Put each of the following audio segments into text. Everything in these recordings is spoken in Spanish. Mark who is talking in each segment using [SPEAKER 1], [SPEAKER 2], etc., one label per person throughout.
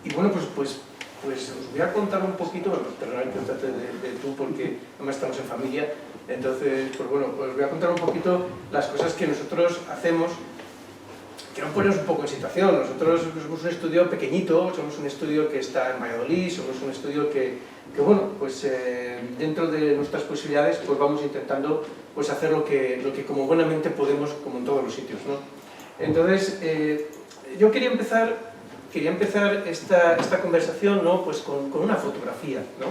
[SPEAKER 1] Y bueno, pues os voy a contar un poquito, bueno, perdonad que trate de tú porque además estamos en familia, entonces, pues bueno, os voy a contar un poquito las cosas que nosotros hacemos. Quiero poneros un poco en situación. Nosotros somos un estudio pequeñito, somos un estudio que está en Valladolid, somos un estudio que bueno, pues dentro de nuestras posibilidades pues vamos intentando pues hacer lo que como buenamente podemos, como en todos los sitios, ¿no? Entonces, yo quería empezar esta conversación, ¿no? Pues con una fotografía, ¿no?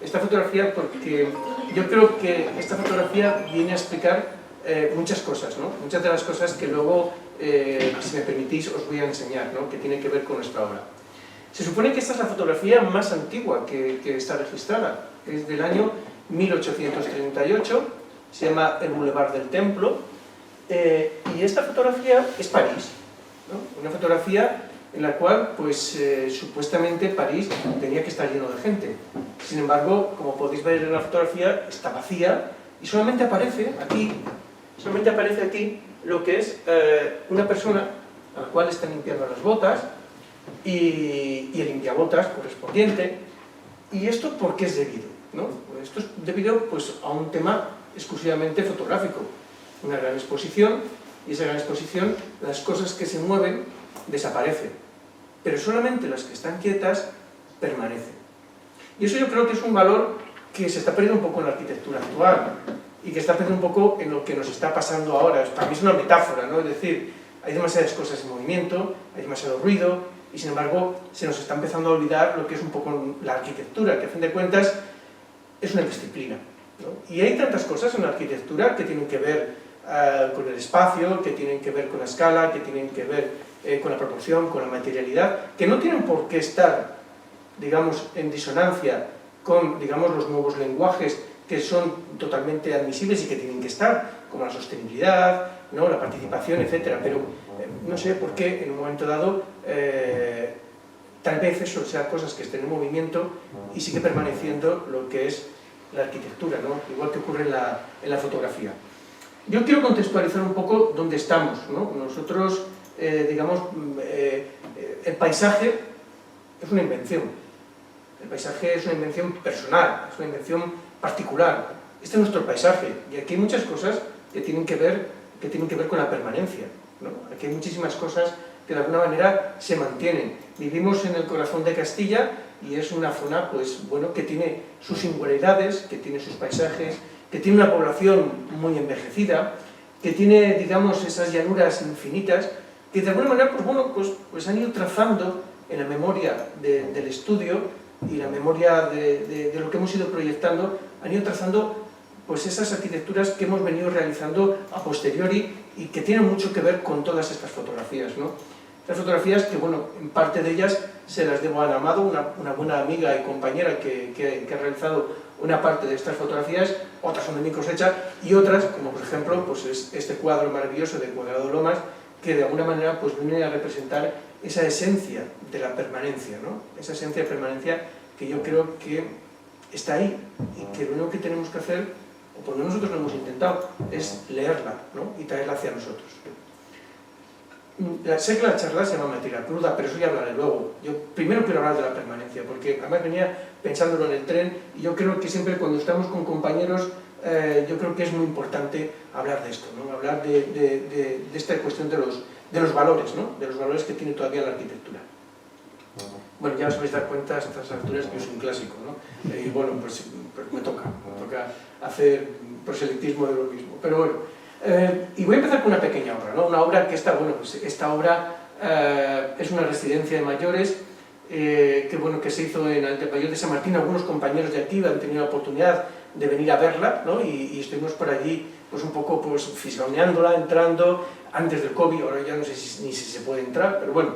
[SPEAKER 1] Esta fotografía porque yo creo que esta fotografía viene a explicar muchas cosas, ¿no? Muchas de las cosas que luego, si me permitís, os voy a enseñar, ¿no? Que tiene que ver con nuestra obra. Se supone que esta es la fotografía más antigua que está registrada. Es del año 1838, se llama El Boulevard del Templo, y esta fotografía es París, ¿no? Una fotografía en la cual, pues, supuestamente París tenía que estar lleno de gente. Sin embargo, como podéis ver en la fotografía, está vacía y solamente aparece aquí lo que es una persona a la cual están limpiando las botas y el limpiabotas correspondiente. ¿Y esto por qué es debido? ¿No? Esto es debido pues, a un tema exclusivamente fotográfico. Una gran exposición, y esa gran exposición, las cosas que se mueven desaparecen, pero solamente las que están quietas permanecen. Y eso yo creo que es un valor que se está perdiendo un poco en la arquitectura actual y que está perdiendo un poco en lo que nos está pasando ahora. Para mí es una metáfora, ¿no? Es decir, hay demasiadas cosas en movimiento, hay demasiado ruido y sin embargo se nos está empezando a olvidar lo que es un poco la arquitectura, que a fin de cuentas es una disciplina, ¿no? Y hay tantas cosas en la arquitectura que tienen que ver con el espacio, que tienen que ver con la escala, que tienen que ver con la proporción, con la materialidad, que no tienen por qué estar, digamos, en disonancia con, digamos, los nuevos lenguajes que son totalmente admisibles y que tienen que estar, como la sostenibilidad, ¿no? La participación, etc. Pero no sé por qué en un momento dado tal vez eso sea cosas que estén en movimiento y sigue permaneciendo lo que es la arquitectura, ¿no? Igual que ocurre en la fotografía. Yo quiero contextualizar un poco dónde estamos, ¿no? Nosotros, digamos, el paisaje es una invención. El paisaje es una invención personal, es una invención particular. Este es nuestro paisaje y aquí hay muchas cosas que tienen que ver con la permanencia, ¿no? Aquí hay muchísimas cosas que de alguna manera se mantienen. Vivimos en el corazón de Castilla y es una zona, pues, bueno, que tiene sus singularidades, que tiene sus paisajes, que tiene una población muy envejecida, que tiene, digamos, esas llanuras infinitas, que de alguna manera, pues bueno, pues han ido trazando en la memoria del estudio y la memoria de lo que hemos ido proyectando, han ido trazando pues esas arquitecturas que hemos venido realizando a posteriori y que tienen mucho que ver con todas estas fotografías, ¿no? Estas fotografías que, bueno, en parte de ellas se las debo a Ana Amado, una buena amiga y compañera que ha realizado una parte de estas fotografías, otras son de mi cosecha y otras, como por ejemplo, pues es este cuadro maravilloso de Cuadrado Lomas, que de alguna manera pues viene a representar esa esencia de la permanencia, ¿no? Esa esencia de permanencia que yo creo que está ahí y que lo único que tenemos que hacer, o por lo menos nosotros lo hemos intentado, es leerla, ¿no? Y traerla hacia nosotros. Sé que la charla se llama Materia Cruda, pero eso ya hablaré luego. Yo primero quiero hablar de la permanencia, porque además venía pensándolo en el tren y yo creo que siempre cuando estamos con compañeros yo creo que es muy importante hablar de esto, ¿no? Hablar de esta cuestión de los valores, ¿no? De los valores que tiene todavía la arquitectura. Bueno, ya os vais a dar cuenta a estas alturas que es un clásico, ¿no? Y bueno, pues me toca hacer proselitismo de lo mismo. Pero bueno, y voy a empezar con una pequeña obra, ¿no? Una obra que esta obra es una residencia de mayores que se hizo en Antepayol de San Martín. Algunos compañeros de aquí han tenido la oportunidad de venir a verla, ¿no? Y estuvimos por allí pues un poco pues, fisgoneándola, entrando antes del COVID. Ahora ya no sé ni si se puede entrar, pero bueno,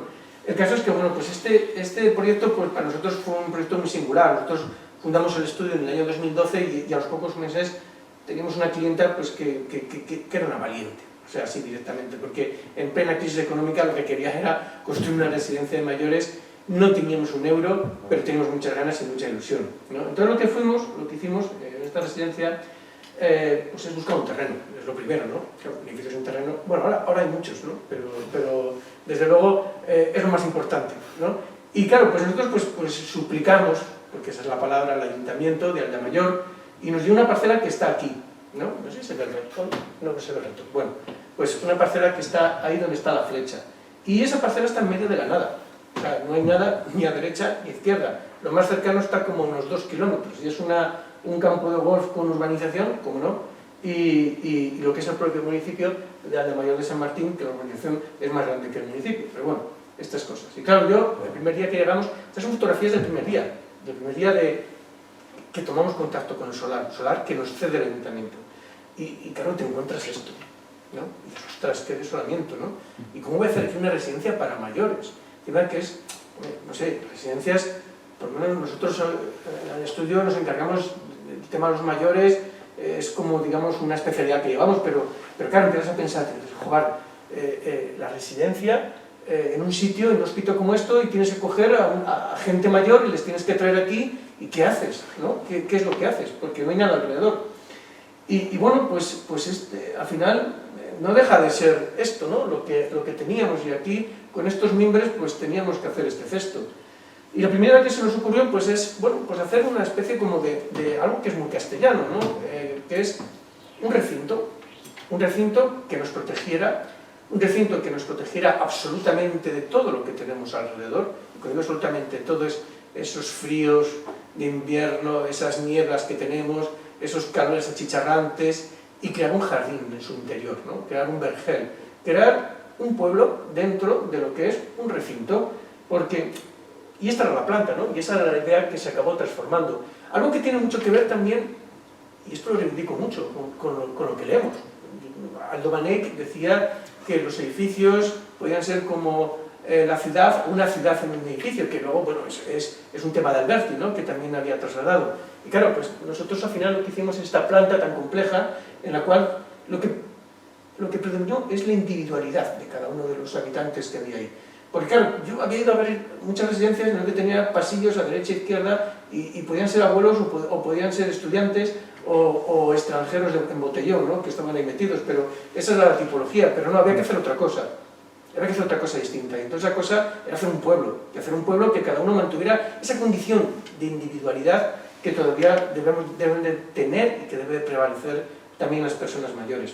[SPEAKER 1] el caso es que bueno, pues este proyecto pues, para nosotros fue un proyecto muy singular. Nosotros fundamos el estudio en el año 2012 y a los pocos meses teníamos una clienta pues, que era una valiente, o sea, así directamente, porque en plena crisis económica lo que quería era construir una residencia de mayores. No teníamos un euro, pero teníamos muchas ganas y mucha ilusión, ¿no? Entonces lo que hicimos en esta residencia pues es buscar un terreno, es lo primero, ¿no? Claro, edificios en terreno, bueno, ahora hay muchos, ¿no? Pero desde luego es lo más importante, ¿no? Y claro, pues nosotros pues suplicamos, porque esa es la palabra, al ayuntamiento de Aldamayor, y nos dio una parcela que está aquí, ¿no? No sé si se ve el reto, no se ve el reto. Bueno, pues una parcela que está ahí donde está la flecha. Y esa parcela está en medio de la nada. O sea, no hay nada ni a derecha ni a izquierda. Lo más cercano está como unos 2 kilómetros. Y es un campo de golf con urbanización, como no, y lo que es el propio municipio de Aldamayor de San Martín, que la urbanización es más grande que el municipio. Pero bueno, estas cosas. Y claro, yo, el primer día que llegamos, estas son fotografías del primer día que tomamos contacto con el solar que nos cede el ayuntamiento. Y claro, te encuentras esto, ¿no? Y dices, ostras, qué desolamiento, ¿no? ¿Y cómo voy a hacer aquí una residencia para mayores? Encima que es, no sé, residencias, por lo menos nosotros en el estudio nos encargamos del tema de los mayores, es como, digamos, una especialidad que llevamos, pero claro, empiezas a pensar, jugar la residencia en un sitio, en un hospital como esto, y tienes que coger a gente mayor y les tienes que traer aquí, ¿y qué haces? ¿No? ¿Qué es lo que haces? Porque no hay nada alrededor. Y bueno, pues al final no deja de ser esto, ¿no? Lo que teníamos, y aquí con estos mimbres pues teníamos que hacer este cesto. Y la primera que se nos ocurrió pues es, bueno, pues hacer una especie como de algo que es muy castellano, ¿no? Que es un recinto que nos protegiera, absolutamente de todo lo que tenemos alrededor. Y cuando digo absolutamente todo, es esos fríos de invierno, esas nieblas que tenemos, esos calores achicharrantes, y crear un jardín en su interior, ¿no? Crear un vergel, crear un pueblo dentro de lo que es un recinto, porque, y esta era la planta, ¿no? Y esa era la idea que se acabó transformando. Algo que tiene mucho que ver también, y esto lo reivindico mucho, con lo que leemos. Aldo Vanek decía que los edificios podían ser como la ciudad, una ciudad en un edificio, que luego, bueno, es un tema de Alberti, ¿no? Que también había trasladado. Y claro, pues nosotros al final lo que hicimos es esta planta tan compleja, en la cual lo que predominó es la individualidad de cada uno de los habitantes que había ahí. Porque claro, yo había ido a ver muchas residencias en las que tenía pasillos a derecha e izquierda, y podían ser abuelos o podían ser estudiantes o extranjeros en botellón, ¿no? Que estaban ahí metidos, pero esa era la tipología, pero no, había que hacer otra cosa. Había que hacer otra cosa distinta, y entonces la cosa era hacer un pueblo que cada uno mantuviera esa condición de individualidad que todavía deben de tener y que debe prevalecer también en las personas mayores.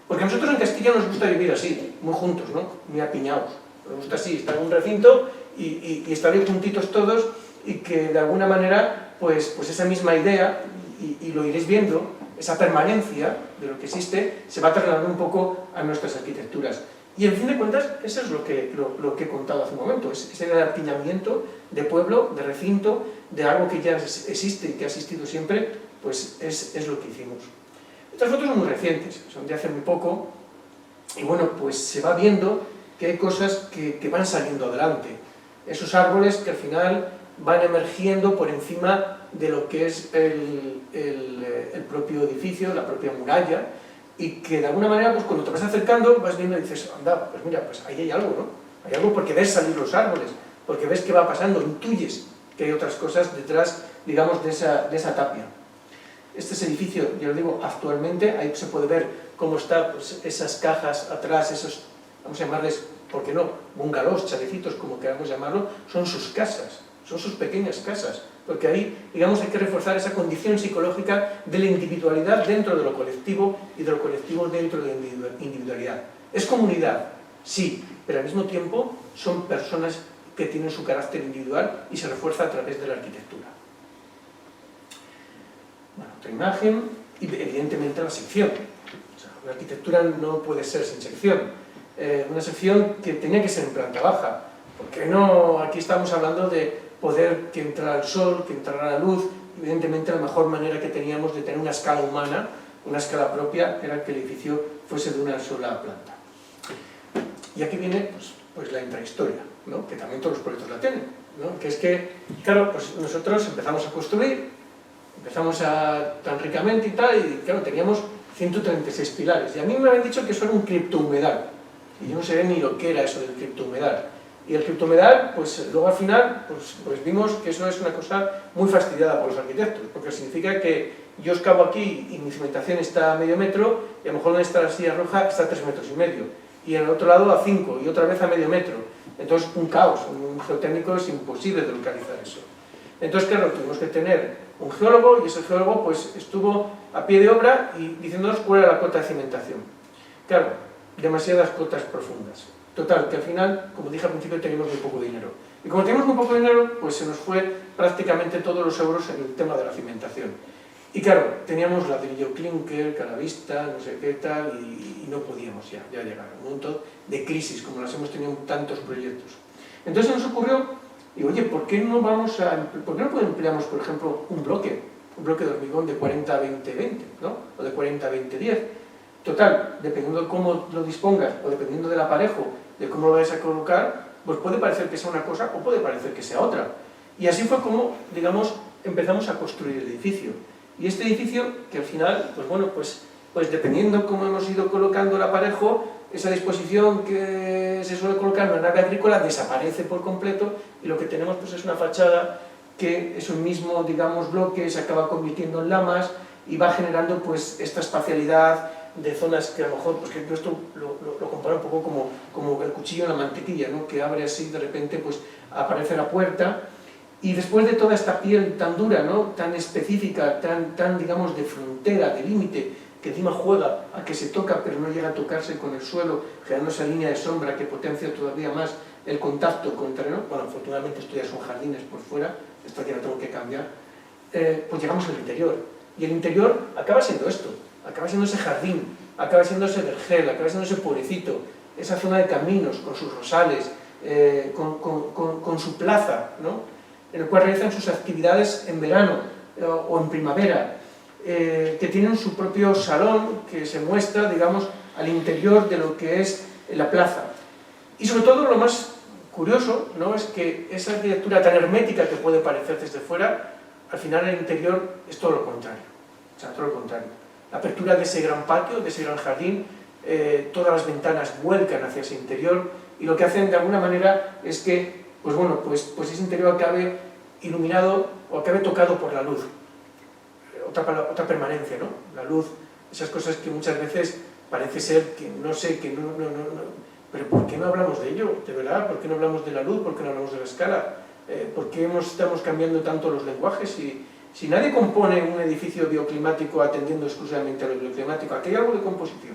[SPEAKER 1] Porque a nosotros en Castilla nos gusta vivir así, muy juntos, ¿no? Muy apiñados. Nos gusta así, estar en un recinto y estar ahí juntitos todos, y que de alguna manera, pues esa misma idea, y lo iréis viendo, esa permanencia de lo que existe, se va trasladando un poco a nuestras arquitecturas. Y en fin de cuentas, eso es lo que he contado hace un momento, esa idea de apiñamiento, de pueblo, de recinto, de algo que ya existe y que ha existido siempre, pues es lo que hicimos. Estas fotos son muy recientes, son de hace muy poco, y bueno, pues se va viendo que hay cosas que van saliendo adelante. Esos árboles que al final van emergiendo por encima de lo que es el propio edificio, la propia muralla, y que de alguna manera, pues cuando te vas acercando, vas viendo y dices, anda, pues mira, pues ahí hay algo, ¿no? Hay algo, porque ves salir los árboles, porque ves qué va pasando, intuyes que hay otras cosas detrás, digamos, de esa tapia. Este es edificio, ya lo digo, actualmente, ahí se puede ver cómo están pues, esas cajas atrás, esos, vamos a llamarles, ¿por qué no?, bungalows, chalecitos, como queramos llamarlo, son sus casas, son sus pequeñas casas, porque ahí, digamos, hay que reforzar esa condición psicológica de la individualidad dentro de lo colectivo y de lo colectivo dentro de la individualidad. Es comunidad, sí, pero al mismo tiempo son personas que tienen su carácter individual y se refuerza a través de la arquitectura. Bueno, otra imagen, y evidentemente la sección. O sea, la arquitectura no puede ser sin sección. Una sección que tenía que ser en planta baja, porque no, aquí estamos hablando de poder que entrara el sol, que entrara la luz. Evidentemente la mejor manera que teníamos de tener una escala humana, una escala propia, era que el edificio fuese de una sola planta. Y aquí viene pues la intrahistoria, ¿no? Que también todos los proyectos la tienen, ¿no? Que es que, claro, pues nosotros empezamos a construir, empezamos tan ricamente y tal, y claro, teníamos 136 pilares, y a mí me habían dicho que eso era un criptohumedal, y yo no sabía ni lo que era eso del criptohumedal. Y el criptohumedal, pues luego al final, pues vimos que eso es una cosa muy fastidiada por los arquitectos, porque significa que yo excavo aquí y mi cimentación está a medio metro, y a lo mejor donde está la silla roja está a 3,5 metros, y en el otro lado a 5, y otra vez a medio metro. Entonces, un caos, un geotécnico es imposible de localizar eso. Entonces, claro, tuvimos que tener un geólogo y ese geólogo pues estuvo a pie de obra y diciéndonos cuál era la cota de cimentación. Claro, demasiadas cotas profundas. Total, que al final, como dije al principio, teníamos muy poco dinero. Y como teníamos muy poco dinero, pues se nos fue prácticamente todos los euros en el tema de la cimentación. Y claro, teníamos ladrillo clinker, calavista, no sé qué tal, y no podíamos ya llegar. Un montón de crisis, como las hemos tenido en tantos proyectos. Entonces se nos ocurrió, y oye, ¿por qué no empleamos, por ejemplo, un bloque de hormigón de 40-20-20, ¿no? O de 40-20-10? Total, dependiendo de cómo lo dispongas, o dependiendo del aparejo, de cómo lo vayas a colocar, pues puede parecer que sea una cosa o puede parecer que sea otra. Y así fue como, digamos, empezamos a construir el edificio. Y este edificio, que al final, pues bueno, pues dependiendo cómo hemos ido colocando el aparejo, esa disposición que se suele colocar en una nave agrícola desaparece por completo y lo que tenemos pues es una fachada que es un mismo, digamos, bloque, se acaba convirtiendo en lamas y va generando pues esta espacialidad de zonas que a lo mejor, pues que esto lo comparo un poco como el cuchillo en la mantequilla, ¿no? Que abre así, de repente pues aparece la puerta y después de toda esta piel tan dura, ¿no? Tan específica, tan digamos de frontera, de límite, que encima juega a que se toca pero no llega a tocarse con el suelo, generando esa línea de sombra que potencia todavía más el contacto con el terreno. Bueno, afortunadamente esto ya son jardines por fuera, esto ya lo tengo que cambiar, pues llegamos al interior y el interior acaba siendo esto. Acaba siendo ese jardín, acaba siendo ese vergel, acaba siendo ese pueblecito, esa zona de caminos con sus rosales, con su plaza, ¿no? En el cual realizan sus actividades en verano o en primavera, que tienen su propio salón que se muestra, digamos, al interior de lo que es la plaza. Y sobre todo lo más curioso, ¿no? Es que esa arquitectura tan hermética que puede parecer desde fuera, al final en el interior es todo lo contrario, o sea, todo lo contrario. La apertura de ese gran patio, de ese gran jardín, todas las ventanas vuelcan hacia ese interior y lo que hacen de alguna manera es que pues ese interior acabe iluminado o acabe tocado por la luz. Otra permanencia, ¿no? La luz, esas cosas que muchas veces parece ser que no sé, que no. Pero ¿por qué no hablamos de ello? De verdad, ¿por qué no hablamos de la luz? ¿Por qué no hablamos de la escala? ¿Por qué estamos cambiando tanto los lenguajes? Si nadie compone un edificio bioclimático atendiendo exclusivamente a lo bioclimático, aquí hay algo de composición,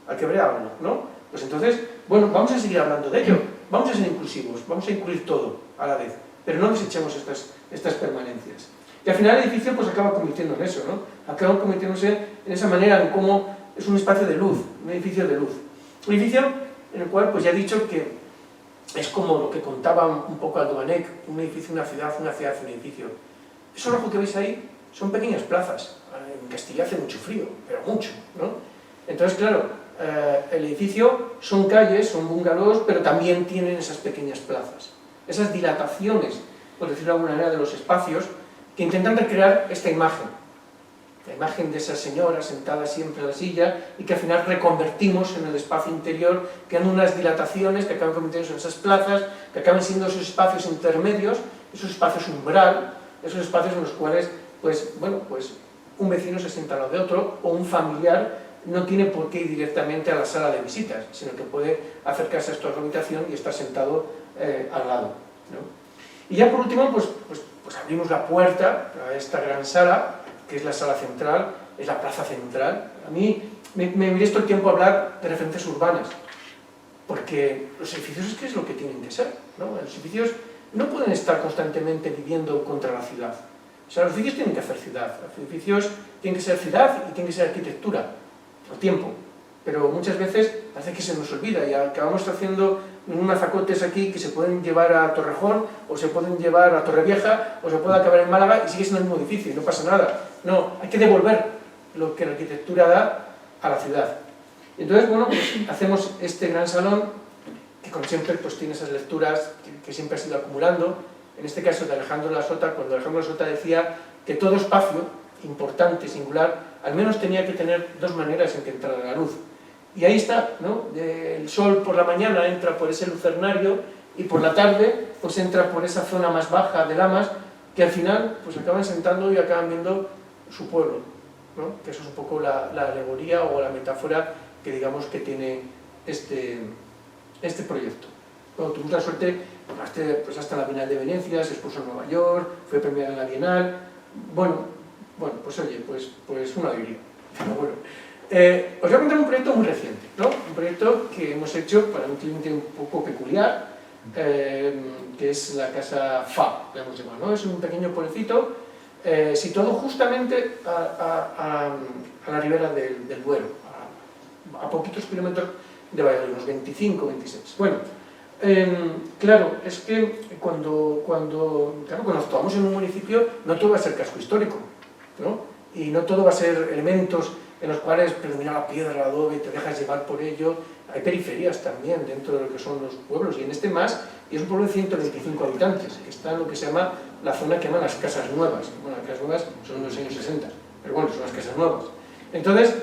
[SPEAKER 1] aquí habrá algo, ¿no? Pues entonces, bueno, vamos a seguir hablando de ello, vamos a ser inclusivos, vamos a incluir todo a la vez, pero no desechemos estas permanencias. Y al final el edificio pues acaba convirtiendo en eso, ¿no? Acaba convirtiéndose en esa manera en cómo es un espacio de luz, un edificio de luz. Un edificio en el cual pues ya he dicho que es como lo que contaba un poco Aldo Vanek, un edificio, una ciudad, un edificio. Eso rojo que veis ahí son pequeñas plazas. En Castilla hace mucho frío, pero mucho, ¿no? Entonces, claro, el edificio son calles, son bungalows, pero también tienen esas pequeñas plazas. Esas dilataciones, por decirlo de alguna manera, de los espacios, que intentan recrear esta imagen. La imagen de esa señora sentada siempre en la silla y que al final reconvertimos en el espacio interior, creando unas dilataciones que acaban convirtiéndose en esas plazas, que acaban siendo esos espacios intermedios, esos espacios umbral, esos espacios en los cuales, pues un vecino se sienta al lado de otro o un familiar no tiene por qué ir directamente a la sala de visitas, sino que puede acercarse a esta habitación y estar sentado al lado, ¿no? Y ya por último, pues abrimos la puerta a esta gran sala, que es la sala central, es la plaza central. A mí me miré todo el tiempo a hablar de referencias urbanas, porque los edificios es que es lo que tienen que ser, ¿no? Los edificios no pueden estar constantemente viviendo contra la ciudad. O sea, los edificios tienen que hacer ciudad, los edificios tienen que ser ciudad y tienen que ser arquitectura, al tiempo. Pero muchas veces parece que se nos olvida y acabamos haciendo unos zacotes aquí que se pueden llevar a Torrejón, o se pueden llevar a Torrevieja, o se puede acabar en Málaga y sigue siendo el mismo edificio y no pasa nada. No, hay que devolver lo que la arquitectura da a la ciudad. Entonces, bueno, pues hacemos este gran salón que como siempre pues tiene esas lecturas que siempre has ido acumulando. En este caso de Alejandro de la Sota, cuando Alejandro de la Sota decía que todo espacio importante, singular, al menos tenía que tener dos maneras en que entrara la luz. Y ahí está, ¿no? El sol por la mañana entra por ese lucernario y por la tarde pues entra por esa zona más baja de Lamas, que al final pues acaban sentando y acaban viendo su pueblo, ¿no? Que eso es un poco la alegoría o la metáfora que digamos que tiene este proyecto. Bueno, tuvimos la suerte, pues hasta la Bienal de Venecia, se expuso en Nueva York, fue premiada en la Bienal. Bueno, pues oye, pues una alegría. Pero bueno, os voy a contar un proyecto muy reciente, ¿no? Un proyecto que hemos hecho para un cliente un poco peculiar, que es la casa FA, le hemos llamado, ¿no? Es un pequeño pueblecito situado justamente a la ribera del Duero, a poquitos kilómetros de Valladolid, unos 25, 26. Bueno, claro, es que cuando nos tomamos en un municipio, no todo va a ser casco histórico, ¿no? Y no todo va a ser elementos en los cuales predomina la piedra, el adobe, te dejas llevar por ello. Hay periferias también dentro de lo que son los pueblos, y en este más, y es un pueblo de 125 habitantes, que está en lo que se llama la zona que llaman las casas nuevas. Bueno, las casas nuevas son de los años 60, pero bueno, son las casas nuevas. Entonces,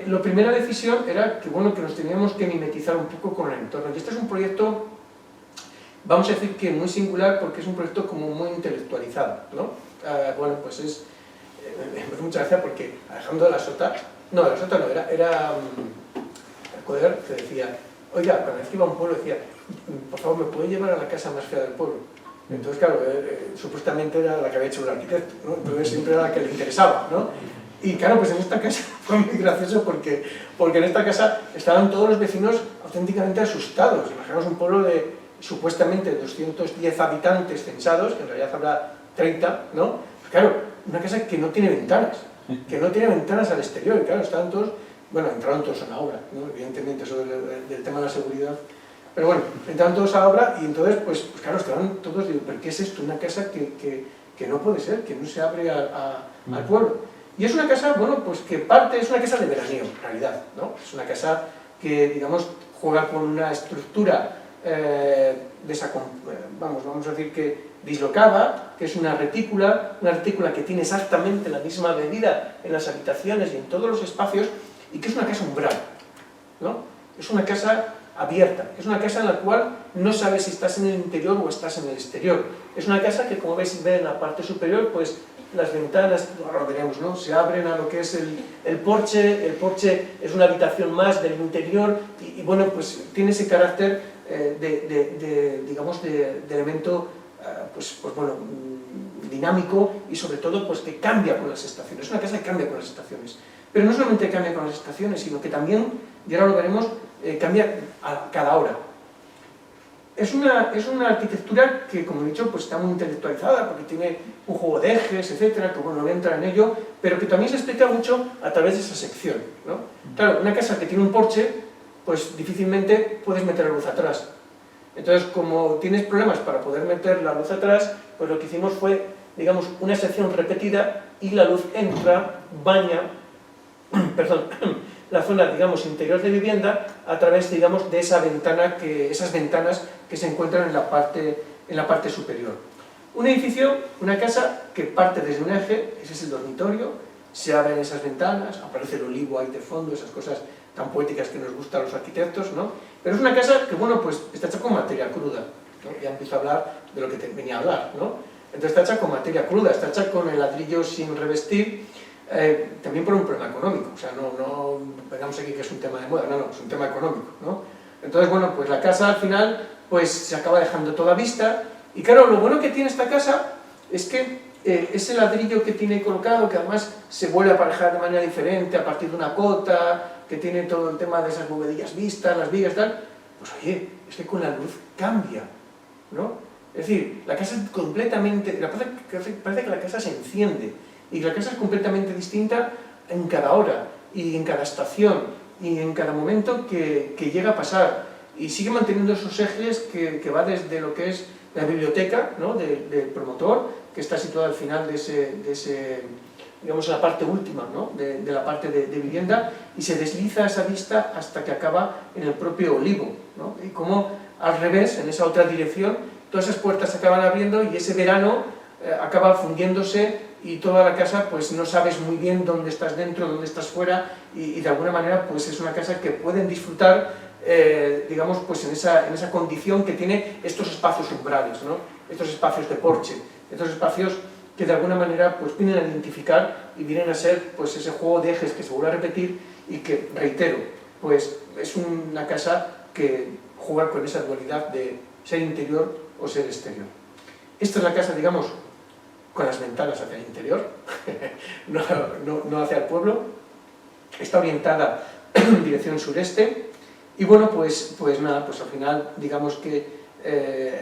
[SPEAKER 1] la primera decisión era que, bueno, que nos teníamos que mimetizar un poco con el entorno. Y este es un proyecto, vamos a decir que muy singular, porque es un proyecto como muy intelectualizado, ¿no? Bueno, pues es... me hace mucha gracia porque Alejandro de la Sota no, era Coder, que decía, oiga, cuando iba a un pueblo decía, por favor, ¿me puede llevar a la casa más fea del pueblo? Entonces, claro, supuestamente era la que había hecho el arquitecto, ¿no? Entonces siempre era la que le interesaba, ¿no? Y claro, pues en esta casa fue muy gracioso porque en esta casa estaban todos los vecinos auténticamente asustados. Imaginaos un pueblo de supuestamente 210 habitantes censados, que en realidad habrá 30, ¿no? Pues claro, una casa que no tiene ventanas, al exterior, y claro, estaban todos, bueno, entraron todos a la obra, ¿no? Evidentemente, eso del tema de la seguridad. Pero bueno, entraron todos a la obra y entonces, pues claro, estaban todos, digo, ¿pero qué es esto? Una casa que no puede ser, que no se abre al pueblo. Y es una casa, bueno, pues que es una casa de veraneo, en realidad, ¿no? Es una casa que, digamos, juega con una estructura vamos a decir que dislocada, que es una retícula que tiene exactamente la misma medida en las habitaciones y en todos los espacios, y que es una casa umbral, ¿no? Es una casa abierta, es una casa en la cual no sabes si estás en el interior o estás en el exterior. Es una casa que, como veis en la parte superior, pues las ventanas, ahora lo veremos, ¿no? Se abren a lo que es el porche es una habitación más del interior y bueno, pues tiene ese carácter digamos, de elemento pues bueno, dinámico y sobre todo pues que cambia con las estaciones. Es una casa que cambia con las estaciones. Pero no solamente cambia con las estaciones, sino que también, y ahora lo veremos, cambia a cada hora. Es una arquitectura que, como he dicho, pues está muy intelectualizada, porque tiene un juego de ejes, etcétera, que bueno, no voy a entrar en ello, pero que también se explica mucho a través de esa sección, ¿no? Claro, una casa que tiene un porche, pues difícilmente puedes meter la luz atrás. Entonces, como tienes problemas para poder meter la luz atrás, pues lo que hicimos fue, digamos, una sección repetida y la luz entra, baña, perdón, la zona, digamos, interior de vivienda a través, digamos, de esa ventana esas ventanas que se encuentran en la parte superior. Un edificio, una casa que parte desde un eje, ese es el dormitorio, se abren esas ventanas, aparece el olivo ahí de fondo, esas cosas tan poéticas que nos gustan a los arquitectos, ¿no? Pero es una casa que, bueno, pues está hecha con materia cruda, ¿no? Ya empiezo a hablar de lo que venía a hablar, ¿no? Entonces está hecha con materia cruda, está hecha con el ladrillo sin revestir, también por un problema económico, o sea, no vengamos aquí que es un tema de moda, no, es un tema económico, ¿no? Entonces, bueno, pues la casa al final, pues se acaba dejando toda vista, y claro, lo bueno que tiene esta casa es que ese ladrillo que tiene colocado, que además se vuelve a aparejar de manera diferente a partir de una cota, que tiene todo el tema de esas bovedillas vistas, las vigas, tal, pues oye, es que con la luz cambia, ¿no? Es decir, la casa es completamente, parece que la casa se enciende, y la casa es completamente distinta en cada hora, y en cada estación, y en cada momento que llega a pasar, y sigue manteniendo esos ejes que va desde lo que es la biblioteca, ¿no? del promotor, que está situada al final de ese digamos, en la parte última, ¿no? de la parte de vivienda, y se desliza esa vista hasta que acaba en el propio olivo, ¿no? Y como al revés, en esa otra dirección, todas esas puertas se acaban abriendo y ese verano acaba fundiéndose y toda la casa, pues no sabes muy bien dónde estás dentro, dónde estás fuera, y de alguna manera pues es una casa que pueden disfrutar, digamos, pues en esa condición que tiene estos espacios umbrales, ¿no? Estos espacios de porche, estos espacios que de alguna manera pues vienen a identificar y vienen a ser pues ese juego de ejes que se vuelve a repetir y que, reitero, pues es una casa que jugar con esa dualidad de ser interior o ser exterior. Esta es la casa, digamos, con las ventanas hacia el interior, no hacia el pueblo. Está orientada en dirección sureste y bueno, pues nada, pues al final digamos que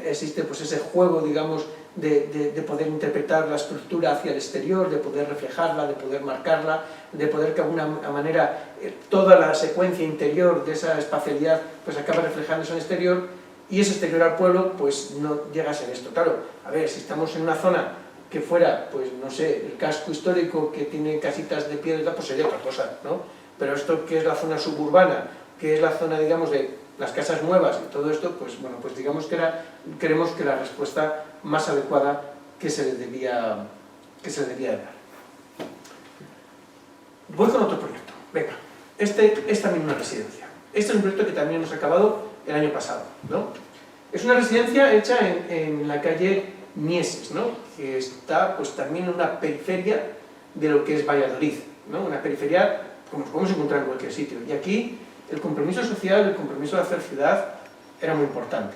[SPEAKER 1] existe pues ese juego, digamos, de poder interpretar la estructura hacia el exterior, de poder reflejarla, de poder marcarla, de poder que de alguna manera toda la secuencia interior de esa espacialidad pues acaba reflejándose en el exterior, y ese exterior al pueblo pues no llega a ser esto. Claro, a ver, si estamos en una zona que fuera, pues no sé, el casco histórico que tiene casitas de piedra, pues sería otra cosa, ¿no? Pero esto que es la zona suburbana, que es la zona, digamos, de las casas nuevas y todo esto, pues bueno, pues digamos que creemos que la respuesta más adecuada que se le debía dar. Voy con otro proyecto. Venga, es también una residencia. Este es un proyecto que también hemos acabado el año pasado, ¿no? Es una residencia hecha en la calle Mieses, ¿no? Que está pues también en una periferia de lo que es Valladolid, ¿no? Una periferia como nos podemos encontrar en cualquier sitio. Y aquí el compromiso social, el compromiso de hacer ciudad era muy importante.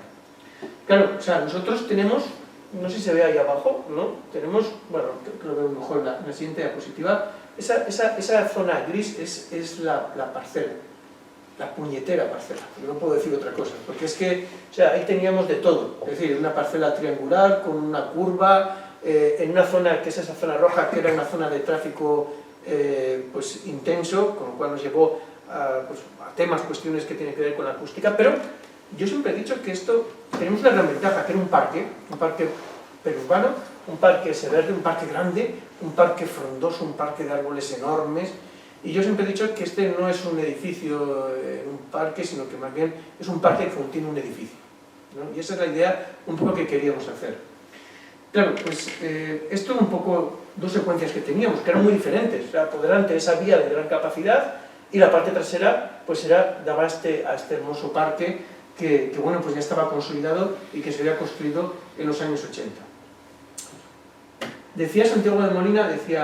[SPEAKER 1] Claro, o sea, nosotros tenemos, no sé si se ve ahí abajo, ¿no? Tenemos, bueno, creo que a lo mejor en la siguiente diapositiva, esa zona gris es la parcela, la puñetera parcela, no puedo decir otra cosa, porque es que, o sea, ahí teníamos de todo, es decir, una parcela triangular con una curva, en una zona que es esa zona roja, que era una zona de tráfico pues intenso, con lo cual nos llevó a temas, cuestiones que tienen que ver con la acústica, pero yo siempre he dicho que esto, tenemos una gran ventaja, que era un parque perurbano, un parque verde, un parque grande, un parque frondoso, un parque de árboles enormes, y yo siempre he dicho que este no es un edificio en un parque, sino que más bien es un parque que contiene un edificio, ¿no? Y esa es la idea un poco que queríamos hacer. Claro, pues esto es un poco dos secuencias que teníamos, que eran muy diferentes. O sea, por delante esa vía de gran capacidad y la parte trasera pues daba a este hermoso parque que bueno, pues ya estaba consolidado y que se había construido en los años 80. Decía Santiago de Molina, dice,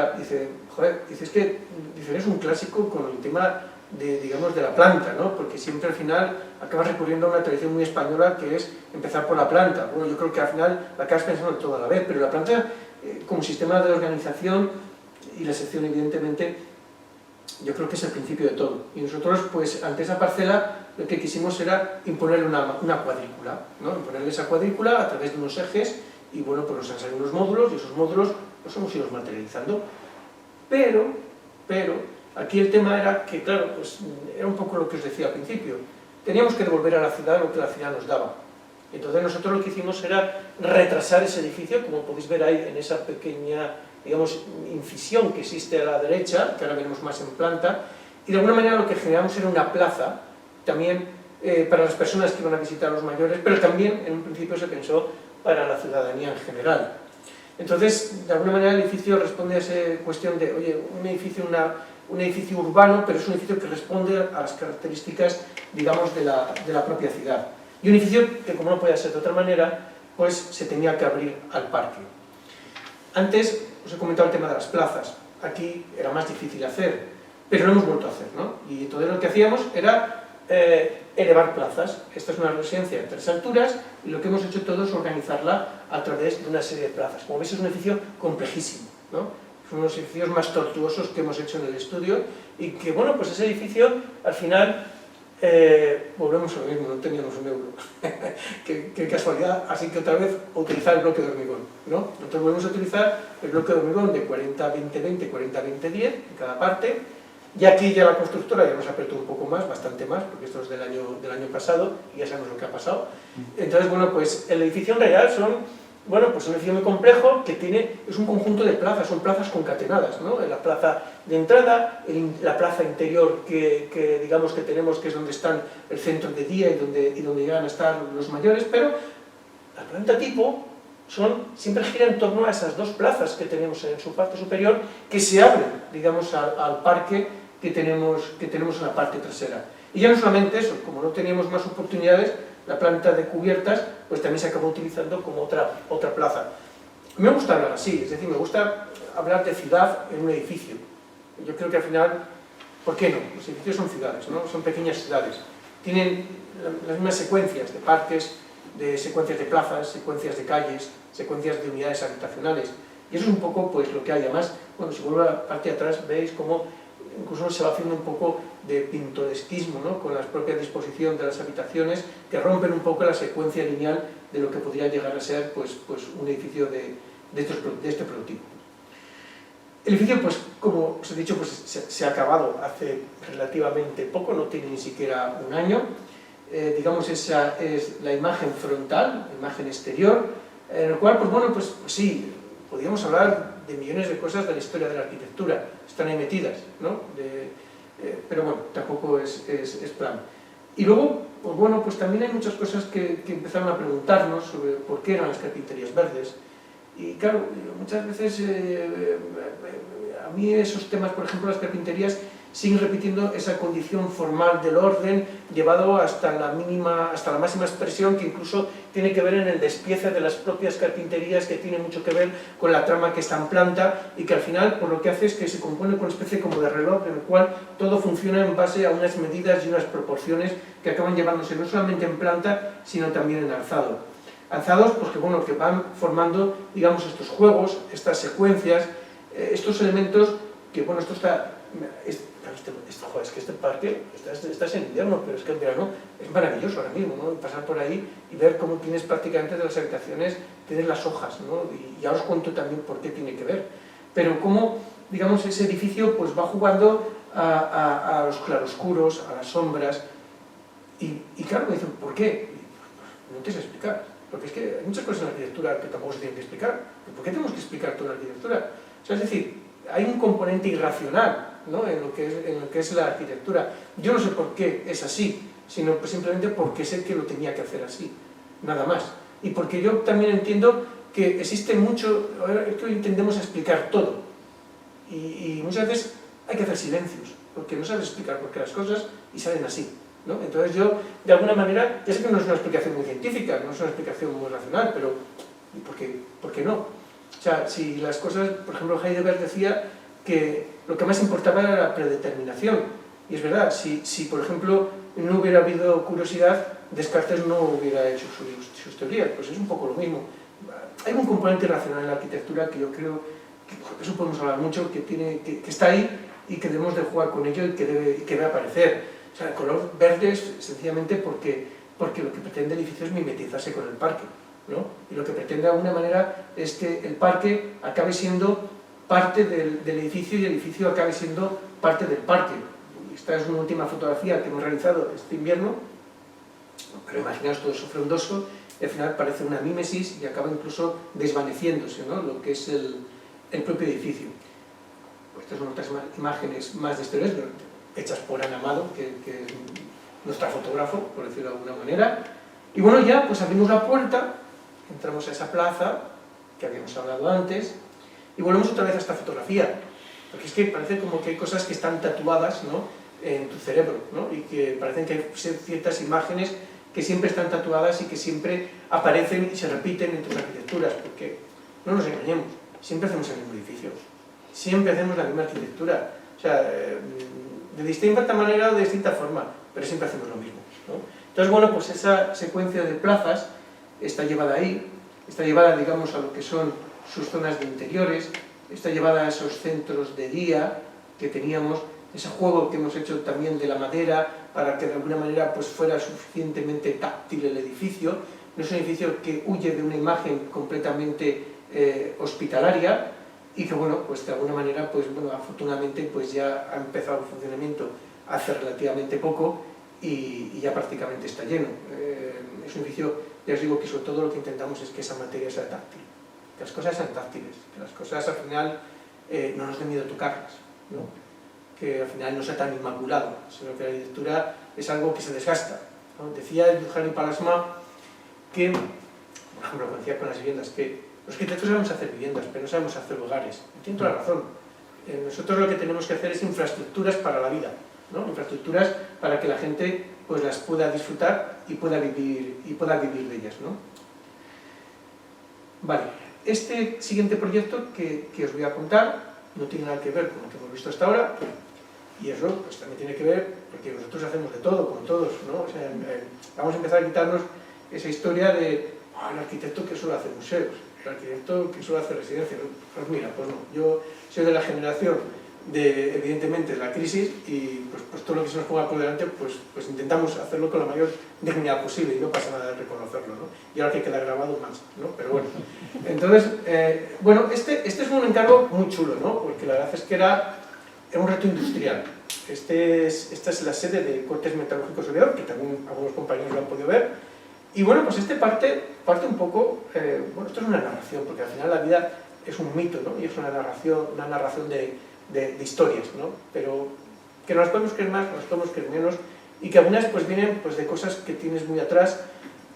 [SPEAKER 1] es que es un clásico con el tema digamos, de la planta, ¿no? Porque siempre al final acabas recurriendo a una tradición muy española que es empezar por la planta. Bueno, yo creo que al final la acabas pensando en todo a la vez, pero la planta como sistema de organización y la sección evidentemente yo creo que es el principio de todo. Y nosotros pues ante esa parcela lo que quisimos era imponerle una cuadrícula, ¿no? Imponerle esa cuadrícula a través de unos ejes y bueno, pues nos han salido unos módulos y esos módulos los hemos ido materializando. Pero aquí el tema era que, claro, pues era un poco lo que os decía al principio. Teníamos que devolver a la ciudad lo que la ciudad nos daba. Entonces nosotros lo que hicimos era retrasar ese edificio, como podéis ver ahí en esa pequeña, digamos, incisión que existe a la derecha, que ahora veremos más en planta, y de alguna manera lo que generamos era una plaza, también para las personas que iban a visitar a los mayores, pero también en un principio se pensó para la ciudadanía en general. Entonces, de alguna manera el edificio responde a esa cuestión de, oye, un edificio urbano, pero es un edificio que responde a las características, digamos, de la propia ciudad. Y un edificio que, como no podía ser de otra manera, pues se tenía que abrir al parque. Antes os he comentado el tema de las plazas. Aquí era más difícil hacer, pero lo hemos vuelto a hacer, ¿no? Y entonces lo que hacíamos era elevar plazas. Esta es una residencia de 3 alturas y lo que hemos hecho todo es organizarla a través de una serie de plazas. Como veis es un edificio complejísimo, ¿no? Son unos edificios más tortuosos que hemos hecho en el estudio y que, bueno, pues ese edificio al final volvemos a lo mismo, no teníamos un euro. qué casualidad, así que otra vez utilizar el bloque de hormigón, ¿no? Nosotros volvemos a utilizar el bloque de hormigón de 40-20-20, 40-20-10 en cada parte. Y aquí ya la constructora ya nos apretó un poco más, bastante más, porque esto es del año pasado y ya sabemos lo que ha pasado. Entonces, bueno, pues el edificio en realidad bueno, pues un edificio muy complejo que es un conjunto de plazas, son plazas concatenadas, ¿no? La plaza de entrada, la plaza interior que digamos que tenemos, que es donde están el centro de día y donde llegan a estar los mayores, pero la planta tipo siempre gira en torno a esas dos plazas que tenemos en su parte superior, que se abren, digamos, al parque que tenemos en la parte trasera. Y ya no solamente eso, como no teníamos más oportunidades, la planta de cubiertas pues también se acabó utilizando como otra plaza. Me gusta hablar así, es decir, me gusta hablar de ciudad en un edificio. Yo creo que al final, ¿por qué no? Los edificios son ciudades, ¿no? Son pequeñas ciudades. tienen las mismas secuencias de parques, de secuencias de plazas, secuencias de calles, secuencias de unidades habitacionales. Y eso es un poco pues lo que hay. Además, bueno, si vuelvo a la parte de atrás, veis cómo incluso se va haciendo un poco de pintoresquismo, ¿no? Con la propia disposición de las habitaciones, que rompen un poco la secuencia lineal de lo que podría llegar a ser pues un edificio de este prototipo. El edificio, pues, como os he dicho, pues, se ha acabado hace relativamente poco, no tiene ni siquiera un año. Digamos, esa es la imagen frontal, la imagen exterior, en el cual, pues bueno, pues sí, podríamos hablar de millones de cosas de la historia de la arquitectura, están ahí metidas, ¿no? Pero bueno, tampoco es plan. Y luego, pues bueno, pues también hay muchas cosas que empezaron a preguntarnos sobre por qué eran las carpinterías verdes. Y claro, muchas veces a mí esos temas, por ejemplo, las carpinterías, siguen repitiendo esa condición formal del orden, llevado hasta la máxima expresión, que incluso tiene que ver en el despiece de las propias carpinterías, que tiene mucho que ver con la trama que está en planta, y que al final, pues lo que hace es que se compone con una especie como de reloj, en el cual todo funciona en base a unas medidas y unas proporciones que acaban llevándose no solamente en planta, sino también en alzado. Alzados, pues que bueno, que van formando, digamos, estos juegos, estas secuencias, estos elementos que, bueno, esto está... es que este parque, estás en invierno, pero es que en verano es maravilloso ahora mismo, ¿no? Pasar por ahí y ver cómo tienes prácticamente de las habitaciones, tienes las hojas, ¿no? Y ya os cuento también por qué tiene que ver. Pero cómo, digamos, ese edificio pues va jugando a los claroscuros, a las sombras, y claro, me dicen, ¿por qué? No te sé explicar, porque es que hay muchas cosas en la arquitectura que tampoco se tienen que explicar. ¿Por qué tenemos que explicar toda la arquitectura? O sea, es decir, hay un componente irracional, ¿no? en lo que es la arquitectura. Yo no sé por qué es así, sino pues simplemente porque sé que lo tenía que hacer así, nada más. Y porque yo también entiendo que existe mucho, ahora es que hoy tendemos a explicar todo, y muchas veces hay que hacer silencios, porque no sabes explicar por qué las cosas y salen así, ¿no? Entonces yo, de alguna manera, ya sé que no es una explicación muy científica, no es una explicación muy racional, pero ¿por qué no? O sea, si las cosas, por ejemplo, Heidegger decía que lo que más importaba era la predeterminación. Y es verdad, si por ejemplo no hubiera habido curiosidad, Descartes no hubiera hecho sus teorías, pues es un poco lo mismo. Hay un componente racional en la arquitectura que yo creo, que por eso podemos hablar mucho, que está ahí y que debemos de jugar con ello y que debe aparecer. O sea, el color verde es sencillamente porque lo que pretende el edificio es mimetizarse con el parque, ¿no? Y lo que pretende de alguna manera es que el parque acabe siendo parte del edificio y el edificio acabe siendo parte del parque. Esta es una última fotografía que hemos realizado este invierno, pero imaginaos todo eso frondoso y al final parece una mímesis y acaba incluso desvaneciéndose, ¿no? Lo que es el propio edificio. Pues estas son otras imágenes más de exteriores, hechas por Ana Amado, que es nuestra fotógrafo, por decirlo de alguna manera. Y bueno, ya pues abrimos la puerta, entramos a esa plaza que habíamos hablado antes y volvemos otra vez a esta fotografía, porque es que parece como que hay cosas que están tatuadas, ¿no? En tu cerebro, ¿no? Y que parecen que hay ciertas imágenes que siempre están tatuadas y que siempre aparecen y se repiten en tus arquitecturas, porque no nos engañemos, siempre hacemos el mismo edificio, siempre hacemos la misma arquitectura, o sea, de distinta manera o de distinta forma, pero siempre hacemos lo mismo, ¿no? Entonces, bueno, pues esa secuencia de plazas está llevada ahí, está llevada, digamos, a lo que son sus zonas de interiores, está llevada a esos centros de día que teníamos, ese juego que hemos hecho también de la madera para que de alguna manera pues fuera suficientemente táctil el edificio. No es un edificio que huye de una imagen completamente hospitalaria y que, bueno, pues de alguna manera, pues bueno, afortunadamente pues ya ha empezado el funcionamiento hace relativamente poco y ya prácticamente está lleno. Es un edificio, ya os digo que sobre todo lo que intentamos es que esa materia sea táctil, que las cosas sean táctiles, que las cosas al final no nos dé miedo tocarlas, ¿no? Que al final no sea tan inmaculado, sino que la arquitectura es algo que se desgasta, ¿no? Decía Yuhani Palasma que, por ejemplo, lo decía con las viviendas, que los arquitectos sabemos hacer viviendas, pero no sabemos hacer hogares. Tiene toda la razón. Nosotros lo que tenemos que hacer es infraestructuras para la vida, ¿no? Infraestructuras para que la gente pues las pueda disfrutar y pueda vivir de ellas, ¿no? Vale, siguiente proyecto que os voy a contar no tiene nada que ver con lo que hemos visto hasta ahora, Y eso pues también tiene que ver, porque nosotros hacemos de todo, como todos, ¿no? O sea, vamos a empezar a quitarnos esa historia de el arquitecto que solo hace museos, el arquitecto que solo hace residencias. Pues mira, pues no, yo soy de la generación de, evidentemente, de la crisis y pues todo lo que se nos ponga por delante, pues intentamos hacerlo con la mayor dignidad posible y no pasa nada de reconocerlo, ¿no? Y ahora que queda grabado más, ¿no? Pero bueno, entonces, bueno, este es un encargo muy chulo, ¿no? Porque la verdad es que era un reto industrial. Esta es la sede de Cortes Metalúrgicos Oviedo, que también algunos compañeros lo han podido ver. Y bueno, pues parte un poco, bueno, esto es una narración, porque al final la vida es un mito, ¿no? Y es una narración de historias, ¿no? Pero que no las podemos creer más, no las podemos creer menos, y que algunas pues vienen pues, de cosas que tienes muy atrás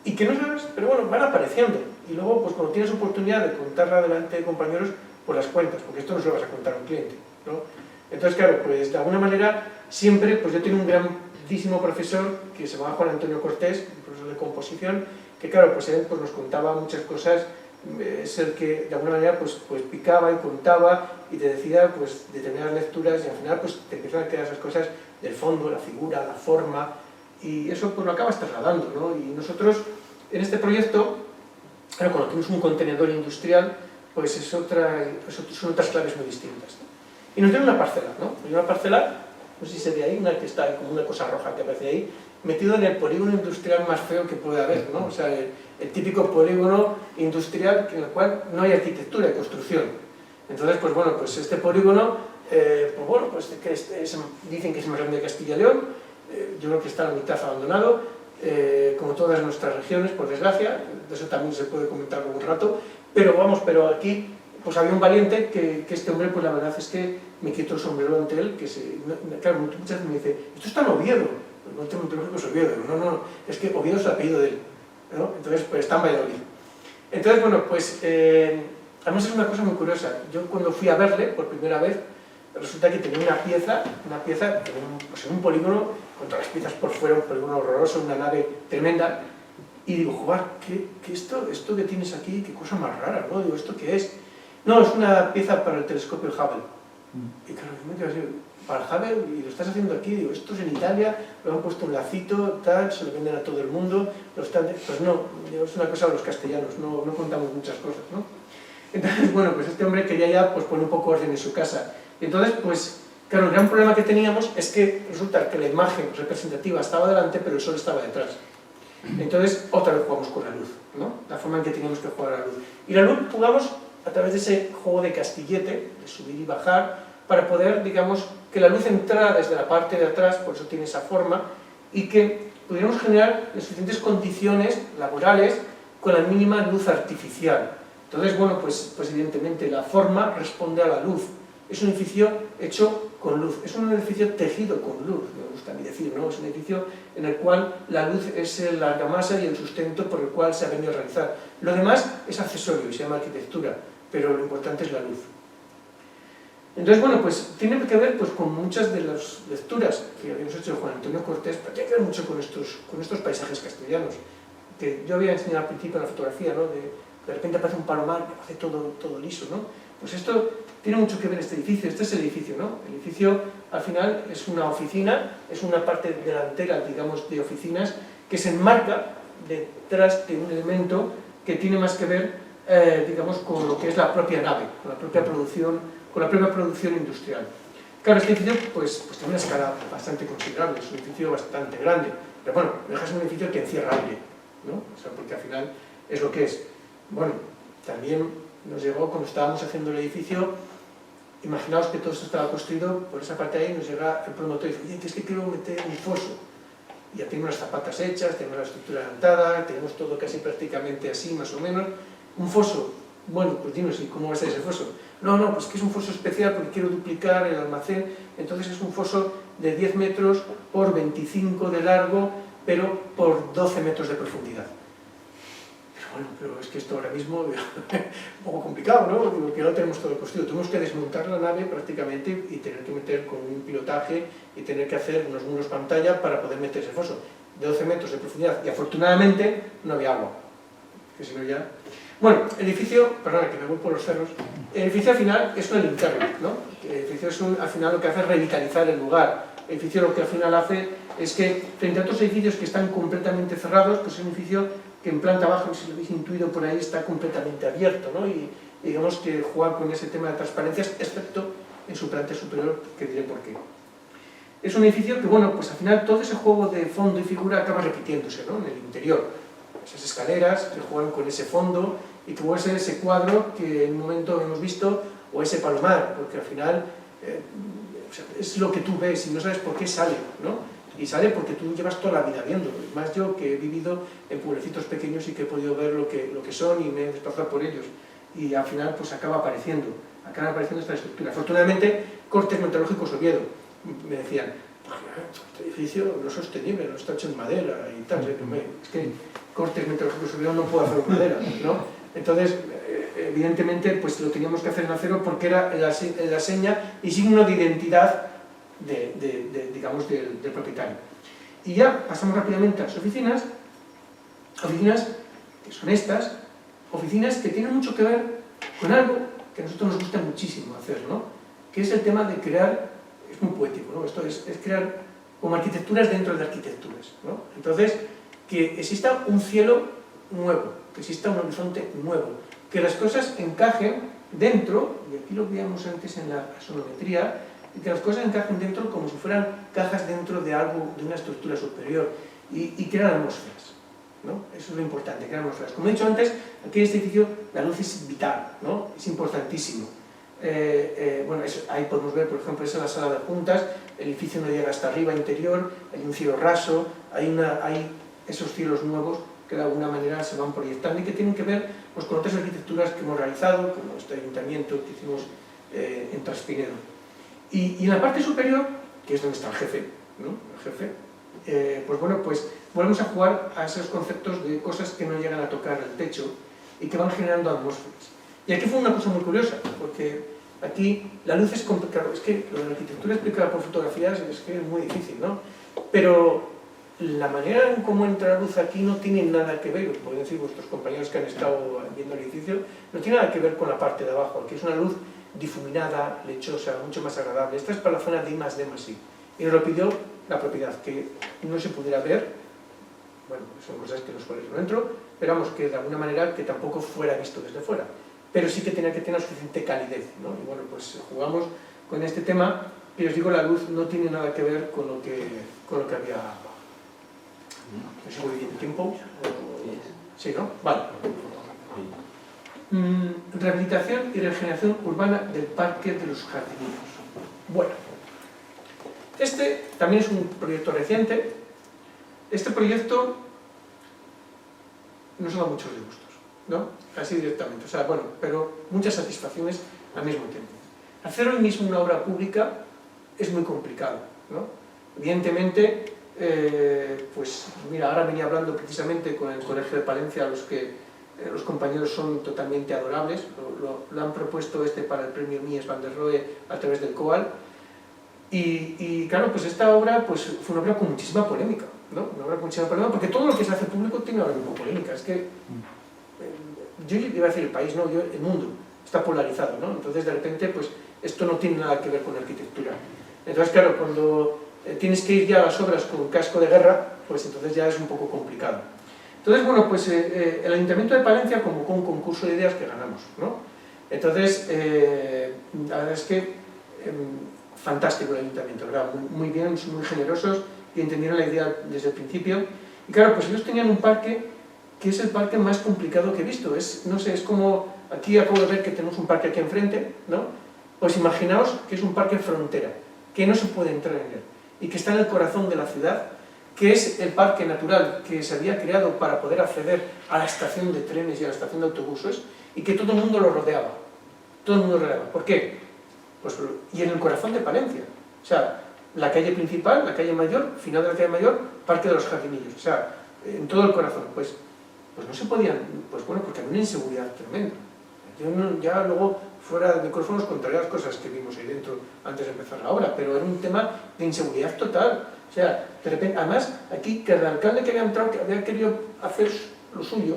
[SPEAKER 1] y que no sabes, pero bueno, van apareciendo. Y luego, pues cuando tienes oportunidad de contarla delante de compañeros, pues las cuentas, porque esto no se lo vas a contar a un cliente, ¿no? Entonces, claro, pues de alguna manera, siempre, pues yo tengo un grandísimo profesor que se llama Juan Antonio Cortés, profesor de composición, que claro, pues él pues, nos contaba muchas cosas, es el que de alguna manera pues picaba y contaba y te decía pues determinadas lecturas y al final pues te empiezan a quedar esas cosas del fondo, la figura, la forma, y eso pues lo acabas trasladando, ¿no? Y nosotros en este proyecto, claro, cuando tienes un contenedor industrial, pues son otras claves muy distintas, ¿no? Y nos dieron una parcela, ¿no? Una parcela, no sé si se ve ahí, una que está ahí como una cosa roja que aparece ahí, metido en el polígono industrial más feo que puede haber, ¿no? O sea, el típico polígono industrial en el cual no hay arquitectura y construcción. Entonces, pues bueno, pues este polígono, pues bueno, pues dicen que es más grande que Castilla y León, yo creo que está a la mitad abandonado, como todas nuestras regiones, por desgracia, de eso también se puede comentar algún rato, pero vamos, pero aquí pues había un valiente que este hombre, pues la verdad es que me quitó el sombrero ante él, claro, muchas veces me dice, esto está en Oviedo, no tengo un es Oviedo, no, es que Oviedo es el apellido de él, ¿no? Entonces, pues está en Valladolid. Entonces, bueno, pues, además es una cosa muy curiosa, yo cuando fui a verle por primera vez, resulta que tenía una pieza en un polígono, con todas las piezas por fuera, un polígono horroroso, una nave tremenda, y digo, joder, ¿qué esto que tienes aquí, qué cosa más rara, ¿no? Digo, ¿esto qué es? No, es una pieza para el telescopio Hubble. Y claro, me quedo así, para el Hubble, y lo estás haciendo aquí, digo, esto es en Italia, lo han puesto un lacito, tal, se lo venden a todo el mundo, pues no, digo, es una cosa de los castellanos, no contamos muchas cosas, ¿no? Entonces, bueno, pues este hombre quería ya pues, poner un poco orden en su casa. Y entonces, pues, claro, el gran problema que teníamos es que resulta que la imagen representativa estaba delante, pero el sol estaba detrás. Entonces, otra vez jugamos con la luz, ¿no? La forma en que teníamos que jugar a la luz. Y la luz jugamos a través de ese juego de castillete, de subir y bajar, para poder, digamos, que la luz entrara desde la parte de atrás, por eso tiene esa forma, y que pudiéramos generar las suficientes condiciones laborales con la mínima luz artificial. Entonces, bueno, pues evidentemente la forma responde a la luz. Es un edificio hecho con luz, es un edificio tejido con luz, me gusta a mí decir, ¿no? Es un edificio en el cual la luz es la argamasa y el sustento por el cual se ha venido a realizar. Lo demás es accesorio y se llama arquitectura, pero lo importante es la luz. Entonces, bueno, pues tiene que ver pues, con muchas de las lecturas que habíamos hecho de Juan Antonio Cortés, pero tiene que ver mucho con estos paisajes castellanos, que yo había enseñado al principio en la fotografía, ¿no? De repente aparece un palomar que hace todo liso, ¿no? Pues esto tiene mucho que ver este edificio, este es el edificio, ¿no? El edificio, al final, es una oficina, es una parte delantera, digamos, de oficinas, que se enmarca detrás de un elemento que tiene más que ver, digamos, con lo que es la propia nave, con la propia producción industrial. Claro, este edificio, pues tiene una escala bastante considerable, es un edificio bastante grande, pero bueno, dejas un edificio que encierra aire, ¿no? O sea, porque al final es lo que es. Bueno, también nos llegó, cuando estábamos haciendo el edificio, imaginaos que todo esto estaba construido, por esa parte de ahí nos llega el promotor y dice, oye, que es que quiero meter un foso. Y ya tenemos las zapatas hechas, tenemos la estructura levantada, tenemos todo casi prácticamente así, más o menos. Un foso, bueno, pues dinos, ¿y cómo va a ser ese foso? No, pues que es un foso especial porque quiero duplicar el almacén, entonces es un foso de 10 metros por 25 de largo, pero por 12 metros de profundidad. Bueno, pero es que esto ahora mismo es un poco complicado, ¿no? Porque no tenemos todo construido. Tenemos que desmontar la nave prácticamente y tener que meter con un pilotaje y tener que hacer unos muros pantalla para poder meter ese foso de 12 metros de profundidad. Y afortunadamente no había agua. que si no ya... Bueno, el edificio, perdona que me voy por los cerros, el edificio al final es una linterna, ¿no? El edificio es al final lo que hace es revitalizar el lugar. El edificio lo que al final hace es que, frente a otros edificios que están completamente cerrados, pues es un edificio que en planta baja, si lo habéis intuido por ahí, está completamente abierto, ¿no? Y digamos que juega con ese tema de transparencias, excepto en su planta superior, que diré por qué. Es un edificio que, bueno, pues al final todo ese juego de fondo y figura acaba repitiéndose, ¿no? En el interior. Esas escaleras que juegan con ese fondo y que puede ser ese cuadro que en un momento hemos visto, o ese palomar, porque al final o sea, es lo que tú ves y no sabes por qué sale, ¿no? Y sale porque tú llevas toda la vida viéndolo. Más yo que he vivido en pueblecitos pequeños y que he podido ver lo que son y me he desplazado por ellos. Y al final pues acaba apareciendo esta estructura. Afortunadamente, Cortes Meteorológicos Oviedo me decían, este edificio no es sostenible, no está hecho en madera y tal. Es que Cortes Meteorológicos Oviedo no puede hacerlo en madera, ¿no? Entonces, evidentemente, pues lo teníamos que hacer en acero porque era la seña y signo de identidad digamos, del propietario. Y ya pasamos rápidamente a las oficinas que son estas, oficinas que tienen mucho que ver con algo que a nosotros nos gusta muchísimo hacer, ¿no? Que es el tema de crear, es muy poético, ¿no? Esto es crear como arquitecturas dentro de arquitecturas, ¿no? Entonces, que exista un cielo nuevo, que exista un horizonte nuevo, que las cosas encajen dentro, y aquí lo veíamos antes en la sonometría, y que las cosas encajen dentro como si fueran cajas dentro de algo, de una estructura superior, y crear atmósferas, ¿no? Eso es lo importante, crear atmósferas. Como he dicho antes, aquí en este edificio la luz es vital, ¿no? Es importantísimo. Bueno, ahí podemos ver, por ejemplo, esa es la sala de juntas, el edificio no llega hasta arriba, interior, hay un cielo raso, hay esos cielos nuevos que de alguna manera se van proyectando y que tienen que ver pues, con otras arquitecturas que hemos realizado, como este ayuntamiento que hicimos en Traspinedo. Y en la parte superior, que es donde está el jefe, ¿no? El jefe, pues bueno, pues volvemos a jugar a esos conceptos de cosas que no llegan a tocar el techo y que van generando atmósferas. Y aquí fue una cosa muy curiosa, porque aquí la luz es complicado, es que lo de la arquitectura explicada por fotografías es que es muy difícil, ¿no? Pero la manera en cómo entra la luz aquí no tiene nada que ver, os pueden decir vuestros compañeros que han estado viendo el edificio, no tiene nada que ver con la parte de abajo, aquí es una luz difuminada, lechosa, mucho más agradable. Esta es para la zona de I+D+I. Y nos lo pidió la propiedad, que no se pudiera ver, bueno, son cosas que los cuales no entro, pero vamos, que de alguna manera que tampoco fuera visto desde fuera. Pero sí que tenía que tener suficiente calidez, ¿no? Y bueno, pues jugamos con este tema, y os digo, la luz no tiene nada que ver con lo que había abajo. ¿Me sigo viviendo tiempo? Sí, ¿no? Vale. Rehabilitación y regeneración urbana del Parque de los Jardinillos. Bueno, este también es un proyecto reciente. Este proyecto nos ha dado muchos disgustos, ¿no? Así directamente, o sea, bueno, pero muchas satisfacciones al mismo tiempo. Hacer hoy mismo una obra pública es muy complicado, ¿no? Evidentemente, pues mira, ahora venía hablando precisamente con el Colegio de Palencia, los compañeros son totalmente adorables, lo han propuesto para el premio Mies van der Rohe a través del COAL, y claro, pues esta obra pues, fue una obra con muchísima polémica, ¿no? Una obra con muchísima polémica, porque todo lo que se hace público tiene ahora mismo polémica, es que, yo iba a decir el país, no, el mundo está polarizado, ¿no? Entonces de repente, pues esto no tiene nada que ver con la arquitectura. Entonces claro, cuando tienes que ir ya a las obras con casco de guerra, pues entonces ya es un poco complicado. Entonces, bueno, pues el Ayuntamiento de Palencia convocó un concurso de ideas que ganamos, ¿no? Entonces, la verdad es que fantástico el Ayuntamiento, ¿verdad? Muy bien, son muy generosos y entendieron la idea desde el principio. Y claro, pues ellos tenían un parque que es el parque más complicado que he visto. No sé, es como, aquí acabo de ver que tenemos un parque aquí enfrente, ¿no? Pues imaginaos que es un parque frontera, que no se puede entrar en él y que está en el corazón de la ciudad, que es el parque natural que se había creado para poder acceder a la estación de trenes y a la estación de autobuses, y que todo el mundo lo rodeaba. Todo el mundo lo rodeaba. ¿Por qué? Pues, y en el corazón de Palencia. O sea, la calle principal, la calle mayor, final de la calle mayor, Parque de los Jardinillos. O sea, en todo el corazón. Pues no se podían, pues bueno, porque había una inseguridad tremenda. Ya luego, fuera de micrófonos, contaré las cosas que vimos ahí dentro antes de empezar la obra, pero era un tema de inseguridad total. O sea, de repente, además, aquí que el alcalde que había entrado, que había querido hacer lo suyo,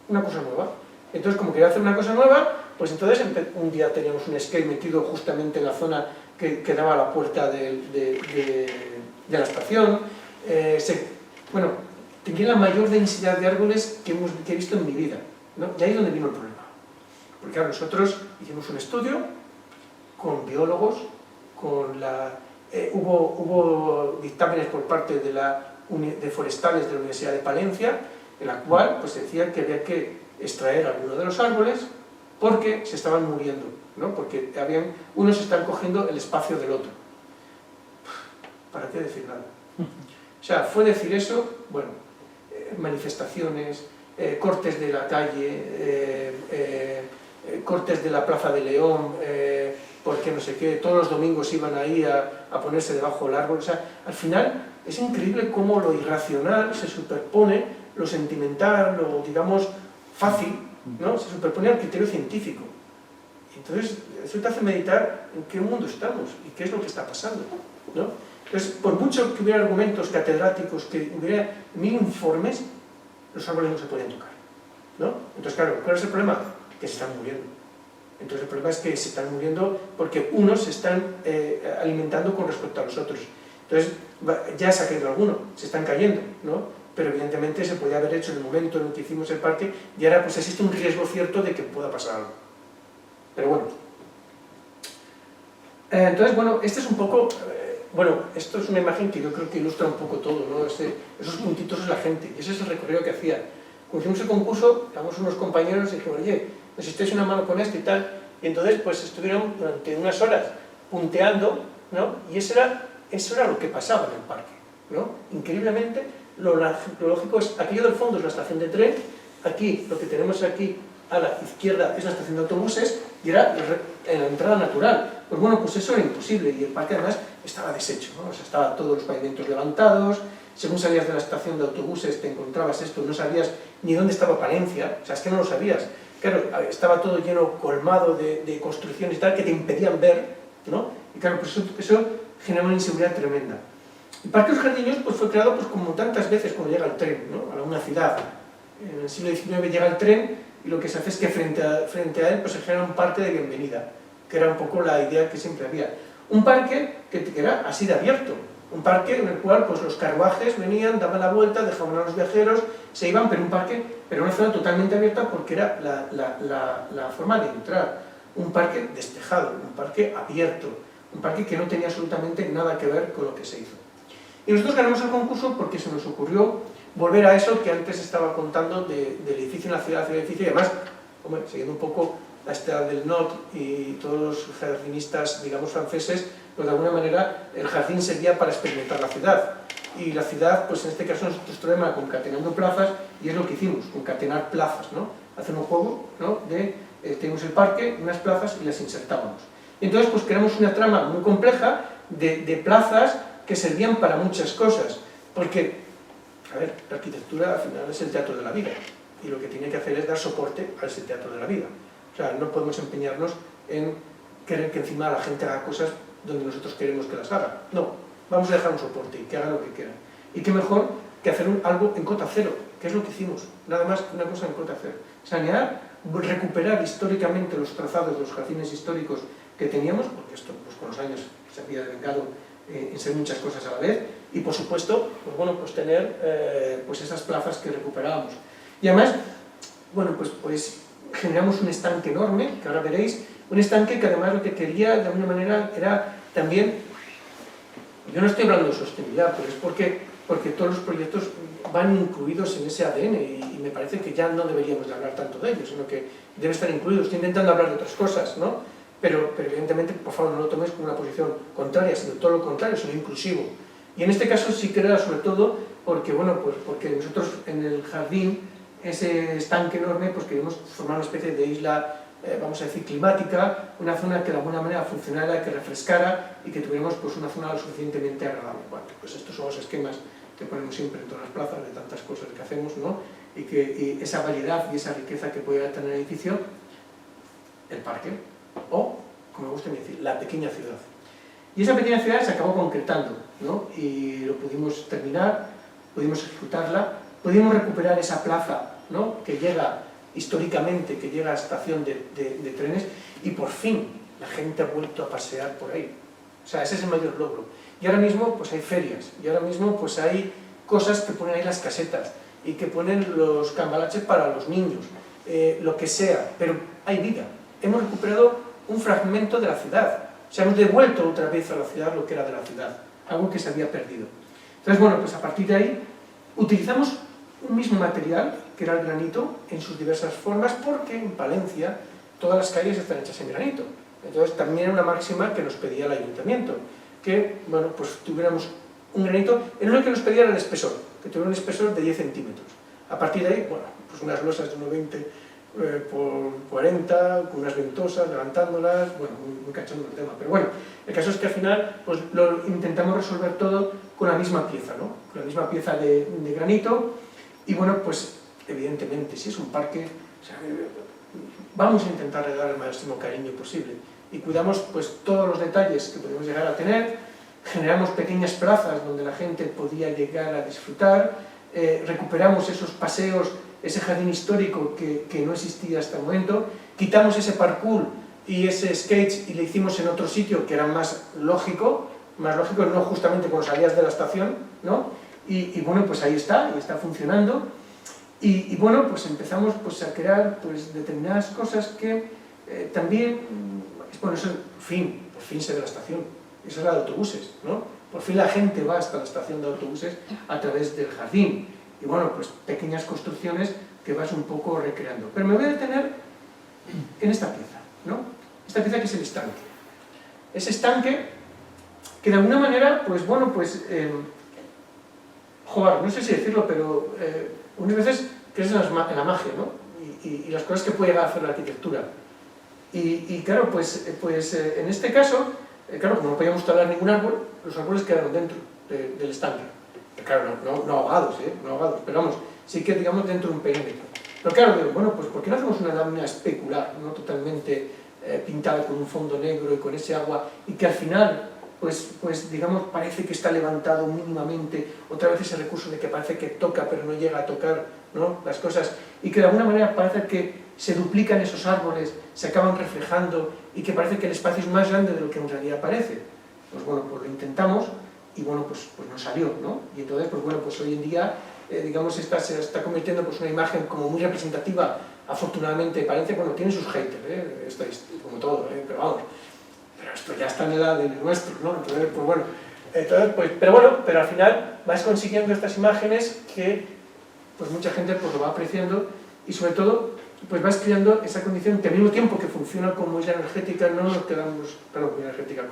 [SPEAKER 1] una cosa nueva. Entonces, como quería hacer una cosa nueva, pues entonces un día teníamos un skate metido justamente en la zona que daba a la puerta de la estación. Bueno, tenía la mayor densidad de árboles que he visto en mi vida, ¿no? Y ahí es donde vino el problema. Porque claro, nosotros hicimos un estudio con biólogos, hubo dictámenes por parte de forestales de la Universidad de Palencia, en la cual pues, decía que había que extraer algunos de los árboles porque se estaban muriendo, ¿no? Porque unos están cogiendo el espacio del otro. ¿Para qué decir nada? O sea, fue decir eso, bueno, manifestaciones, cortes de la calle, cortes de la Plaza de León, porque no sé qué, todos los domingos iban ahí a ponerse debajo del árbol. O sea, al final es increíble cómo lo irracional se superpone, lo sentimental, lo, digamos, fácil, ¿no? Se superpone al criterio científico. Entonces, eso te hace meditar en qué mundo estamos y qué es lo que está pasando, ¿no? Entonces, por mucho que hubiera argumentos catedráticos, que hubiera 1000 informes, los árboles no se podían tocar, ¿no? Entonces, claro, ¿cuál es el problema? Que se están muriendo. Entonces, el problema es que se están muriendo porque unos se están alimentando con respecto a los otros. Entonces, ya se ha caído alguno, se están cayendo, ¿no? Pero evidentemente se podía haber hecho en el momento en el que hicimos el parque y ahora pues existe un riesgo cierto de que pueda pasar algo. Pero bueno. Entonces, bueno, este es un poco... bueno, esto es una imagen que yo creo que ilustra un poco todo, ¿no? Esos puntitos es la gente, y ese es el recorrido que hacía. Cuando hicimos el concurso, éramos unos compañeros y dijimos, oye, necesitáis una mano con esto y tal, y entonces pues estuvieron durante unas horas punteando, ¿no? Y eso era lo que pasaba en el parque, ¿no? Increíblemente, lo lógico es, aquello del fondo es la estación de tren, aquí, lo que tenemos aquí a la izquierda es la estación de autobuses, y era en la entrada natural. Pues bueno, pues eso era imposible, y el parque además estaba deshecho, ¿no? O sea, estaban todos los pavimentos levantados, según salías de la estación de autobuses te encontrabas esto, no sabías ni dónde estaba Palencia, o sea, es que no lo sabías. Claro, estaba todo lleno, colmado de construcciones y tal, que te impedían ver, ¿no? Y claro, pues eso genera una inseguridad tremenda. El Parque Los Jardines pues, fue creado pues, como tantas veces cuando llega el tren, ¿no? A una ciudad. En el siglo XIX llega el tren y lo que se hace es que frente a él pues, se genera un parque de bienvenida, que era un poco la idea que siempre había. Un parque que era así de abierto, un parque en el cual pues, los carruajes venían, daban la vuelta, dejaban a los viajeros, se iban, pero una zona totalmente abierta porque era la forma de entrar. Un parque despejado, un parque abierto, un parque que no tenía absolutamente nada que ver con lo que se hizo. Y nosotros ganamos el concurso porque se nos ocurrió volver a eso que antes estaba contando del edificio en la ciudad, del edificio, y además, hombre, siguiendo un poco la estela del Not y todos los jardinistas, digamos, franceses, pues de alguna manera el jardín servía para experimentar la ciudad. Y la ciudad, pues en este caso nosotros traemos concatenando plazas, y es lo que hicimos, concatenar plazas, ¿no? Hacer un juego, ¿no? Tenemos el parque, unas plazas y las insertábamos. Y entonces, pues creamos una trama muy compleja de plazas que servían para muchas cosas, porque, a ver, la arquitectura al final es el teatro de la vida, y lo que tiene que hacer es dar soporte a ese teatro de la vida. O sea, no podemos empeñarnos en querer que encima la gente haga cosas donde nosotros queremos que las haga. No, vamos a dejar un soporte y que haga lo que quieran. Y qué mejor que hacer algo en cota cero, que es lo que hicimos, nada más que una cosa en cota cero. Sanear, recuperar históricamente los trazados, los jardines históricos que teníamos, porque esto pues, con los años se había devengado en ser muchas cosas a la vez, y por supuesto, pues bueno, pues tener pues esas plazas que recuperábamos. Y además, bueno, pues generamos un estanque enorme, que ahora veréis, un estanque que además lo que quería de alguna manera era también, yo no estoy hablando de sostenibilidad, pero es porque todos los proyectos van incluidos en ese ADN y me parece que ya no deberíamos de hablar tanto de ellos, sino que debe estar incluido. Estoy intentando hablar de otras cosas, ¿no? Pero evidentemente, por favor, no lo toméis como una posición contraria, sino todo lo contrario, sino inclusivo. Y en este caso sí que era sobre todo porque, bueno, pues porque nosotros en el jardín, ese estanque enorme, pues queríamos formar una especie de isla, vamos a decir, climática, una zona que de alguna manera funcionara, que refrescara y que tuviéramos pues una zona lo suficientemente agradable. Bueno, pues estos son los esquemas que ponemos siempre en todas las plazas de tantas cosas que hacemos, ¿no? Y esa variedad y esa riqueza que puede tener el edificio, el parque, o, como me gusta decir, la pequeña ciudad. Y esa pequeña ciudad se acabó concretando, ¿no? Y lo pudimos terminar, pudimos ejecutarla, pudimos recuperar esa plaza, ¿no? Que llega históricamente que llega a estación de trenes, y por fin la gente ha vuelto a pasear por ahí. O sea, ese es el mayor logro. Y ahora mismo pues hay ferias, y ahora mismo pues hay cosas que ponen ahí las casetas, y que ponen los cambalaches para los niños, lo que sea, pero hay vida. Hemos recuperado un fragmento de la ciudad, o sea, hemos devuelto otra vez a la ciudad lo que era de la ciudad, algo que se había perdido. Entonces, bueno, pues a partir de ahí utilizamos un mismo material, que era el granito, en sus diversas formas, porque en Palencia todas las calles están hechas en granito. Entonces también era una máxima que nos pedía el ayuntamiento, que, bueno, pues tuviéramos un granito, en lo que nos pedía era el espesor, que tuviera un espesor de 10 centímetros. A partir de ahí, bueno, pues unas losas de 1,20 por 40, con unas ventosas, levantándolas, bueno, muy cachondo el tema, pero bueno, el caso es que al final pues lo intentamos resolver todo con la misma pieza, ¿no? Con la misma pieza de granito, y bueno, pues evidentemente, si es un parque, o sea, vamos a intentar dar el máximo cariño posible, y cuidamos pues todos los detalles que podemos llegar a tener, generamos pequeñas plazas donde la gente podía llegar a disfrutar, recuperamos esos paseos, ese jardín histórico que no existía hasta el momento, quitamos ese parkour y ese skate y le hicimos en otro sitio que era más lógico, no justamente cuando salías de la estación, ¿no? Y bueno, pues ahí está, y está funcionando, y bueno, pues empezamos pues a crear pues determinadas cosas que también, bueno, eso, por fin se ve la estación, esa es la de autobuses, ¿no? Por fin la gente va hasta la estación de autobuses a través del jardín, y bueno, pues pequeñas construcciones que vas un poco recreando. Pero me voy a detener en esta pieza, ¿no? Esta pieza que es el estanque. Ese estanque que de alguna manera, pues bueno, pues, joder, no sé si decirlo, pero unas veces crees en la magia, ¿no? Y las cosas que puede llegar a hacer la arquitectura. Y claro, pues en este caso, claro, como no podíamos talar ningún árbol, los árboles quedaron dentro del estanque. Claro, no ahogados, no ahogados, pero vamos, sí que digamos dentro de un perímetro. Pero claro, digo, bueno, pues ¿por qué no hacemos una lámina especular, no totalmente pintada con un fondo negro y con ese agua, y que al final, pues digamos, parece que está levantado mínimamente, otra vez ese recurso de que parece que toca pero no llega a tocar, ¿no?, las cosas, y que de alguna manera parece que se duplican esos árboles, se acaban reflejando, y que parece que el espacio es más grande de lo que en realidad parece? Pues bueno, pues lo intentamos, y bueno, pues no salió, ¿no? Y entonces, pues bueno, pues hoy en día, digamos, se está convirtiendo pues una imagen como muy representativa, afortunadamente, de Palencia. Bueno, tiene sus haters, esto es como todo, pero vamos, pero esto ya está en la de nuestros, ¿no? Entonces, pues bueno, pero al final vas consiguiendo estas imágenes que, pues mucha gente pues lo va apreciando, y sobre todo, pues vas creando esa condición que al mismo tiempo que funciona como isla energética, no nos quedamos, perdón, como energética,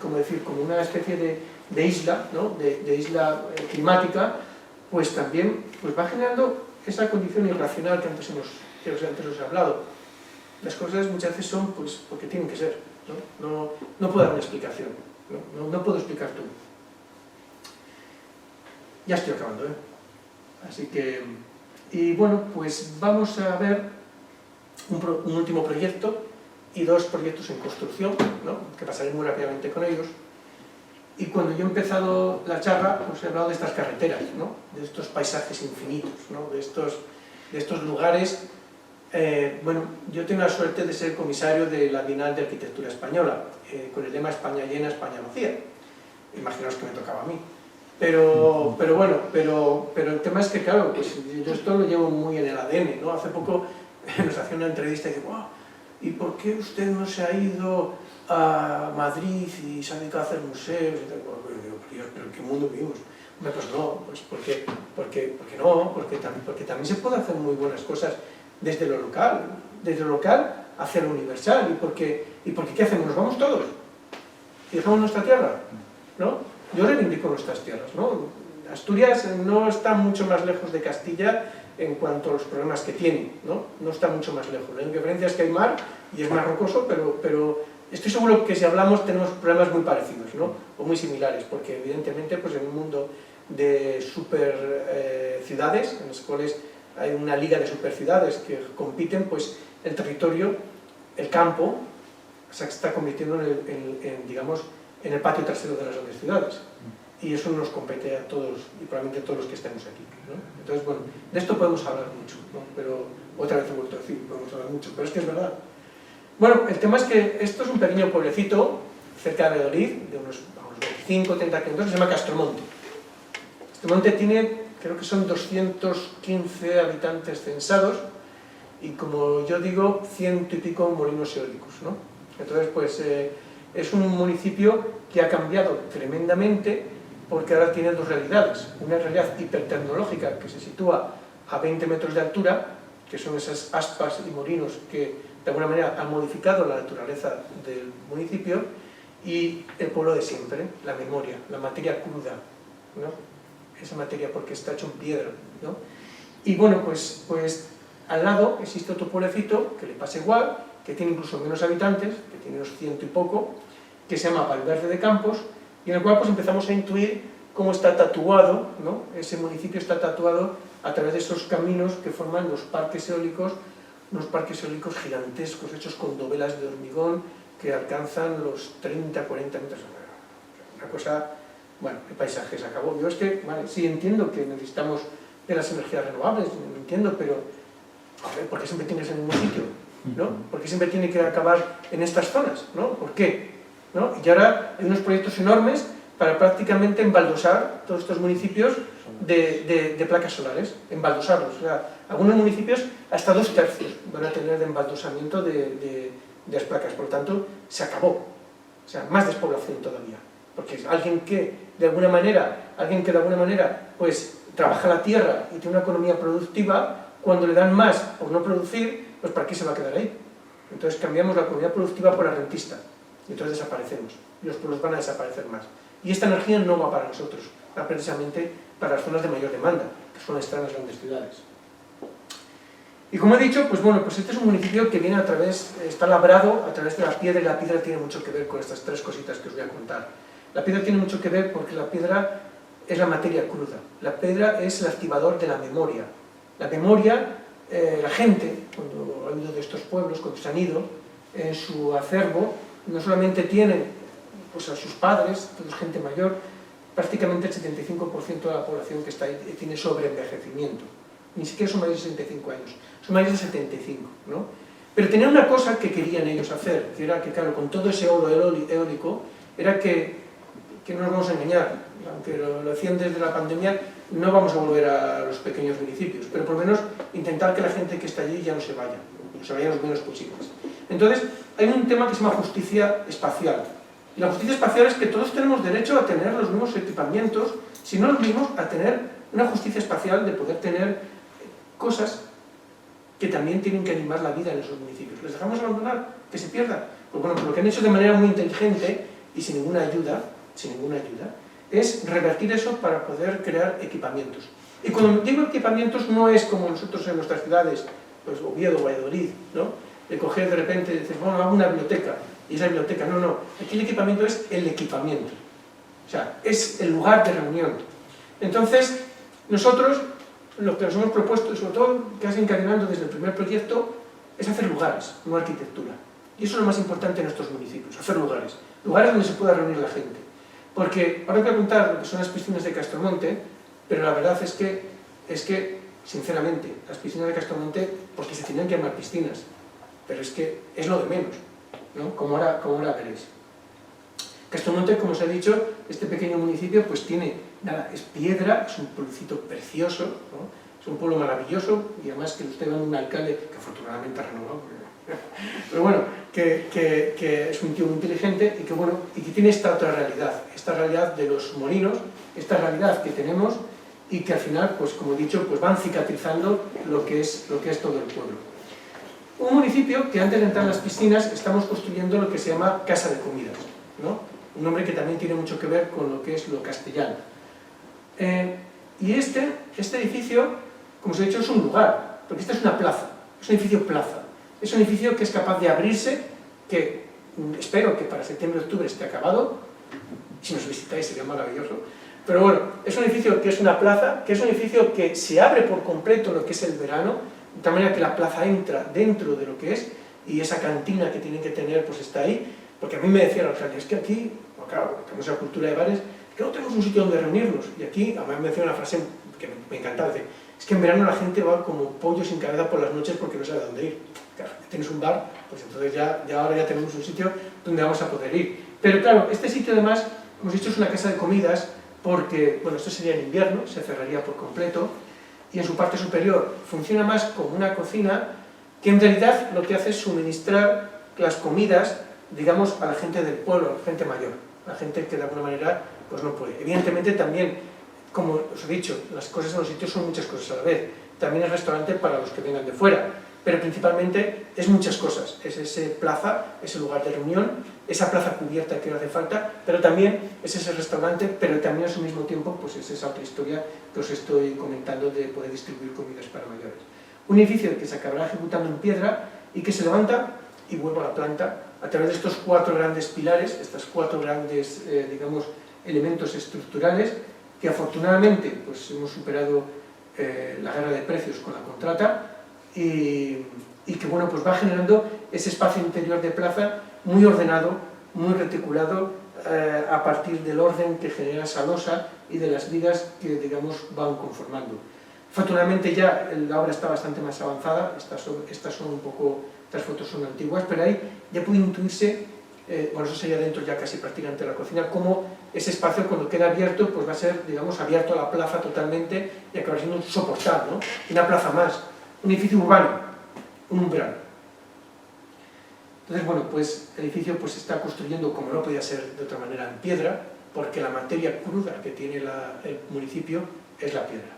[SPEAKER 1] como decir, como una especie de isla, ¿no?, de isla climática, pues también pues va generando esa condición irracional que antes os he hablado. Las cosas muchas veces son pues porque tienen que ser, no puedo dar una explicación, no puedo explicar todo. Ya estoy acabando, Así que, y bueno, pues vamos a ver un último proyecto y dos proyectos en construcción, ¿no?, que pasaré muy rápidamente con ellos. Y cuando yo he empezado la charla, pues he hablado de estas carreteras, ¿no?, de estos paisajes infinitos, ¿no?, de estos lugares. Bueno, yo tengo la suerte de ser comisario de la Bienal de Arquitectura Española, con el lema España llena, España vacía. Imaginaos que me tocaba a mí. Pero bueno, pero el tema es que, claro, pues yo esto lo llevo muy en el ADN, ¿no? Hace poco nos hacía una entrevista y dice, wow, ¿y por qué usted no se ha ido a Madrid y se ha dedicado a hacer museos? Y tal? ¿Pero en qué mundo vivimos? Pues no, pues porque no, porque también se puede hacer muy buenas cosas desde lo local hacia lo universal. ¿Y porque qué hacemos? ¿Nos vamos todos? ¿Y dejamos nuestra tierra? ¿No? Yo reivindico nuestras tierras, ¿no? Asturias no está mucho más lejos de Castilla en cuanto a los problemas que tiene, no está mucho más lejos. La diferencia es que hay mar y es más rocoso, pero estoy seguro que si hablamos tenemos problemas muy parecidos, ¿no?, o muy similares, porque evidentemente pues en un mundo de super ciudades, en las cuales hay una liga de superciudades que compiten, pues el territorio, el campo, se está convirtiendo digamos, en el patio trasero de las grandes ciudades. y eso nos compete a todos, y probablemente a todos los que estemos aquí, ¿no? Entonces, bueno, de esto podemos hablar mucho, ¿no? Pero otra vez he vuelto a decir, podemos hablar mucho, pero es que es verdad. Bueno, el tema es que esto es un pequeño pueblecito cerca de Valladolid, de unos 25 o 30 kilómetros, se llama Castromonte. Castromonte tiene, creo que son 215 habitantes censados, y como yo digo, 100 y pico molinos eólicos, ¿no? Entonces, pues, es un municipio que ha cambiado tremendamente, porque ahora tiene dos realidades. Una realidad hipertecnológica que se sitúa a 20 metros de altura, que son esas aspas y molinos que de alguna manera han modificado la naturaleza del municipio, y el pueblo de siempre, la memoria, la materia cruda, ¿no? Esa materia porque está hecho en piedra, ¿no? Y bueno, pues al lado existe otro pueblecito que le pasa igual, que tiene incluso menos habitantes, que tiene unos 100 y poco, que se llama Valverde de Campos, y en el cual pues empezamos a intuir cómo está tatuado, ¿no? Ese municipio está tatuado a través de esos caminos que forman los parques eólicos, unos parques eólicos gigantescos, hechos con dovelas de hormigón, que alcanzan los 30-40 metros. Una cosa, bueno, el paisaje se acabó. Yo es que, vale, sí entiendo que necesitamos de las energías renovables, lo entiendo, pero, joder, ¿por qué siempre tienes en el mismo sitio? ¿No? ¿Por qué siempre tiene que acabar en estas zonas? ¿No? ¿Por qué? ¿No? Y ahora hay unos proyectos enormes para prácticamente embaldosar todos estos municipios de placas solares, embaldosarlos. O sea, algunos municipios hasta 2/3 van a tener de embaldosamiento de las placas, por lo tanto, se acabó. O sea, más despoblación todavía. Porque alguien que de alguna manera, pues trabaja la tierra y tiene una economía productiva, cuando le dan más por no producir, pues ¿para qué se va a quedar ahí? Entonces cambiamos la economía productiva por la rentista, y entonces desaparecemos, y los pueblos van a desaparecer más. Y esta energía no va para nosotros, va precisamente para las zonas de mayor demanda, que son las grandes ciudades. Y como he dicho, pues bueno, pues este es un municipio que viene a través, está labrado a través de la piedra, y la piedra tiene mucho que ver con estas tres cositas que os voy a contar. La piedra tiene mucho que ver porque la piedra es la materia cruda, la piedra es el activador de la memoria. La memoria, la gente, cuando ha ido de estos pueblos, cuando se han ido, en su acervo, no solamente tienen pues, a sus padres, toda gente mayor, prácticamente el 75% de la población que está ahí tiene sobreenvejecimiento. Ni siquiera son mayores de 65 años, son mayores de 75, ¿no? Pero tenían una cosa que querían ellos hacer, que era que, claro, con todo ese oro eólico, era que no nos vamos a engañar, aunque lo decían desde la pandemia, no vamos a volver a los pequeños municipios, pero por lo menos intentar que la gente que está allí ya no se vaya, o se vayan los menos posibles. Entonces, hay un tema que se llama justicia espacial. Y la justicia espacial es que todos tenemos derecho a tener los mismos equipamientos, si no los mismos, a tener una justicia espacial de poder tener cosas que también tienen que animar la vida en esos municipios. ¿Les dejamos abandonar? ¿Que se pierdan? Pues bueno, lo que han hecho de manera muy inteligente y sin ninguna ayuda, es revertir eso para poder crear equipamientos. Y cuando digo equipamientos no es como nosotros en nuestras ciudades, pues Oviedo o Valladolid, ¿no? De coger de repente y decir, bueno, hago una biblioteca, y esa biblioteca, no, aquí el equipamiento es el equipamiento. O sea, es el lugar de reunión. Entonces, nosotros, lo que nos hemos propuesto, sobre todo casi encadenando desde el primer proyecto, es hacer lugares, no arquitectura. Y eso es lo más importante en nuestros municipios, hacer lugares. Lugares donde se pueda reunir la gente. Porque ahora voy a contar lo que son las piscinas de Castromonte, pero la verdad es que, sinceramente, las piscinas de Castromonte, porque se tienen que llamar piscinas, pero es que es lo de menos, ¿no? Como ahora veréis. Castromonte, como os he dicho, este pequeño municipio pues tiene, nada, es piedra, es un pueblecito precioso, ¿no? Es un pueblo maravilloso, y además que usted ve un alcalde que afortunadamente ha renovado, pero bueno, que es un tío muy inteligente y que tiene esta otra realidad, esta realidad de los molinos, esta realidad que tenemos y que al final, pues como he dicho, pues van cicatrizando lo que es todo el pueblo. Un municipio que antes de entrar en las piscinas estamos construyendo lo que se llama Casa de Comidas, ¿no? Un nombre que también tiene mucho que ver con lo que es lo castellano. Y este edificio, como os he dicho, es un lugar, porque esta es una plaza, es un edificio plaza. Es un edificio que es capaz de abrirse, que espero que para septiembre-octubre esté acabado, si nos visitáis sería maravilloso, pero bueno, es un edificio que es una plaza, que es un edificio que se abre por completo en lo que es el verano, de tal manera que la plaza entra dentro de lo que es, y esa cantina que tienen que tener pues está ahí, porque a mí me decían, o sea, es que aquí, bueno, claro, tenemos la cultura de bares, que que no tenemos un sitio donde reunirnos. Y aquí, además me menciona una frase que me encanta, dice, es que en verano la gente va como pollo sin cabeza por las noches porque no sabe dónde ir. Claro, tienes un bar, pues entonces ahora ya tenemos un sitio donde vamos a poder ir. Pero claro, este sitio además, hemos dicho, es una casa de comidas porque, bueno, esto sería en invierno, se cerraría por completo, y en su parte superior funciona más como una cocina que en realidad lo que hace es suministrar las comidas, digamos, a la gente del pueblo, a la gente mayor, a la gente que de alguna manera pues no puede. Evidentemente también, como os he dicho, las cosas en los sitios son muchas cosas a la vez. También es restaurante para los que vengan de fuera, pero principalmente es muchas cosas. Es ese plaza, ese lugar de reunión, esa plaza cubierta que no hace falta, pero también es ese restaurante, pero también al mismo tiempo pues es esa otra historia que os estoy comentando de poder distribuir comidas para mayores. Un edificio que se acabará ejecutando en piedra y que se levanta y vuelve a la planta a través de estos 4 grandes pilares, estos 4 grandes, digamos, elementos estructurales que afortunadamente pues, hemos superado la guerra de precios con la contrata y que bueno, pues va generando ese espacio interior de plaza muy ordenado, muy reticulado a partir del orden que genera esa losa y de las vigas que digamos van conformando. Afortunadamente ya la obra está bastante más avanzada, estas son un poco, estas fotos son antiguas, pero ahí ya puede intuirse, bueno, eso sería dentro ya casi prácticamente de la cocina, cómo ese espacio cuando queda abierto pues va a ser, digamos, abierto a la plaza totalmente y acabar siendo un soportal, ¿no? Una plaza más, un edificio urbano, un umbral. Entonces, bueno, pues el edificio pues, se está construyendo, como no podía ser de otra manera, en piedra, porque la materia cruda que tiene el municipio es la piedra.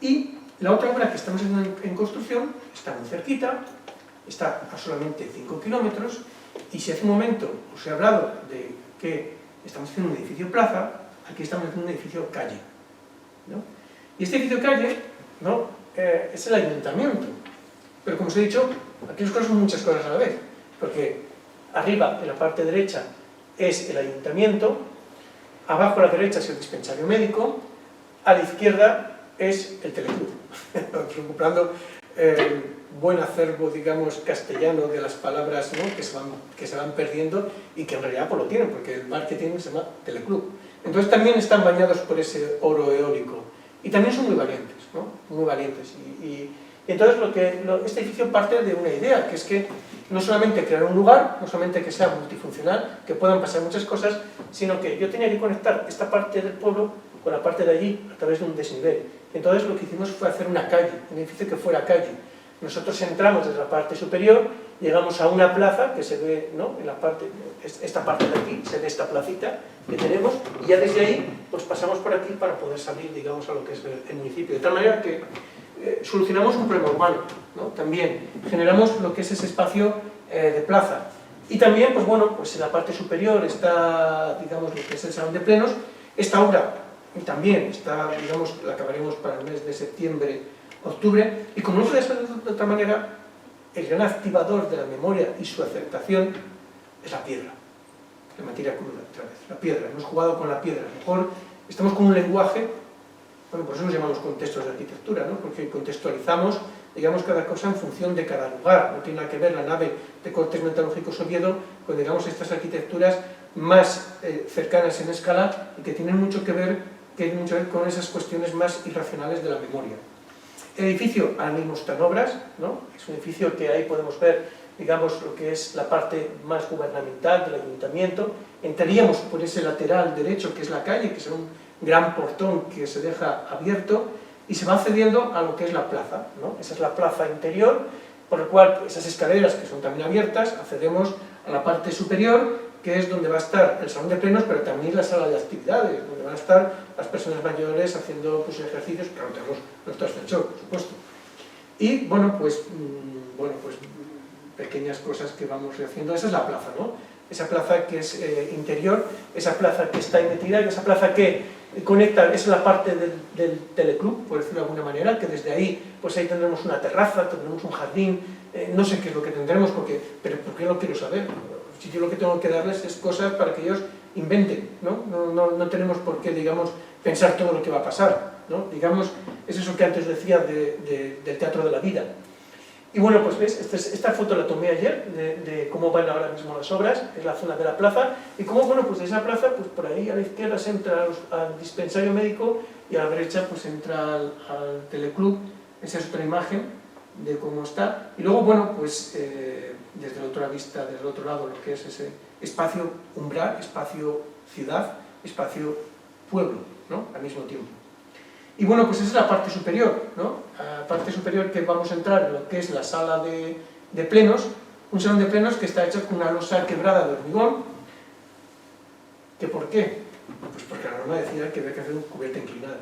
[SPEAKER 1] Y la otra obra que estamos haciendo en construcción está muy cerquita, está a solamente 5 kilómetros, y si hace un momento os he hablado de que estamos haciendo un edificio plaza, aquí estamos haciendo un edificio calle, ¿no? Y este edificio calle, ¿no? Es el ayuntamiento, pero como os he dicho, aquí las cosas son muchas cosas a la vez, porque arriba, en la parte derecha, es el ayuntamiento, abajo a la derecha es el dispensario médico, a la izquierda es el teleclub, recuperando el buen acervo, digamos, castellano de las palabras, ¿no? que se van perdiendo y que en realidad pues lo tienen, porque el bar que tienen se llama teleclub. Entonces también están bañados por ese oro eólico y también son muy valientes, ¿no? Muy valientes. Y entonces este edificio parte de una idea, que es que no solamente crear un lugar, no solamente que sea multifuncional, que puedan pasar muchas cosas, sino que yo tenía que conectar esta parte del pueblo con la parte de allí a través de un desnivel. Entonces lo que hicimos fue hacer una calle, un edificio que fuera calle. Nosotros entramos desde la parte superior, llegamos a una plaza que se ve, ¿no? En la parte, esta parte de aquí, se ve esta placita que tenemos, y ya desde ahí pues pasamos por aquí para poder salir, digamos, a lo que es el municipio. De tal manera que solucionamos un problema urbano, ¿no? También generamos lo que es ese espacio de plaza. Y también, pues bueno, pues en la parte superior está, digamos, lo que es el salón de plenos. Esta obra también está, digamos, la acabaremos para el mes de septiembre, octubre, y como no puede ser de otra manera, el gran activador de la memoria y su aceptación es la piedra, la materia cruda, otra vez, la piedra. Hemos jugado con la piedra, a lo mejor estamos con un lenguaje, bueno, por eso nos llamamos contextos de arquitectura, ¿no? Porque contextualizamos, digamos, cada cosa en función de cada lugar. No tiene nada que ver la nave de Cortes Metalúrgicos Oviedo con, digamos, estas arquitecturas más cercanas en escala y que tienen mucho que ver con esas cuestiones más irracionales de la memoria. El edificio ahora mismo está en obras, ¿no? Es un edificio que ahí podemos ver, digamos, lo que es la parte más gubernamental del ayuntamiento. Entraríamos por ese lateral derecho, que es la calle, que es un gran portón que se deja abierto, y se va accediendo a lo que es la plaza, ¿no? Esa es la plaza interior, por lo cual esas escaleras, que son también abiertas, accedemos a la parte superior, que es donde va a estar el salón de plenos, pero también la sala de actividades, donde van a estar las personas mayores haciendo pues, ejercicios. Claro, tenemos nuestro ascensor, por supuesto. Y bueno, pues pequeñas cosas que vamos haciendo. Esa es la plaza, ¿no? Esa plaza que es interior, esa plaza que está ahí metida, esa plaza que conecta, es la parte del teleclub, por decirlo de alguna manera, que desde ahí, pues ahí tendremos una terraza, tendremos un jardín, no sé qué es lo que tendremos, pero ¿por qué lo quiero saber? Si yo lo que tengo que darles es cosas para que ellos inventen, ¿no? No tenemos por qué, digamos, pensar todo lo que va a pasar, ¿no? Digamos, es eso que antes decía del teatro de la vida. Y bueno, pues ves, esta foto la tomé ayer de cómo van ahora mismo las obras, es la zona de la plaza, y cómo, bueno, pues de esa plaza, pues por ahí a la izquierda se entra al dispensario médico y a la derecha pues entra al teleclub. Esa es otra imagen de cómo está. Y luego, bueno, pues desde la otra vista, desde el otro lado, lo que es ese espacio umbral, espacio ciudad, espacio pueblo, ¿no? Al mismo tiempo. Y bueno, pues esa es la parte superior, ¿no? La parte superior que vamos a entrar en lo que es la sala de plenos, un salón de plenos que está hecho con una losa quebrada de hormigón. ¿Que por qué? Pues porque la norma decía que había que hacer una cubierta inclinada.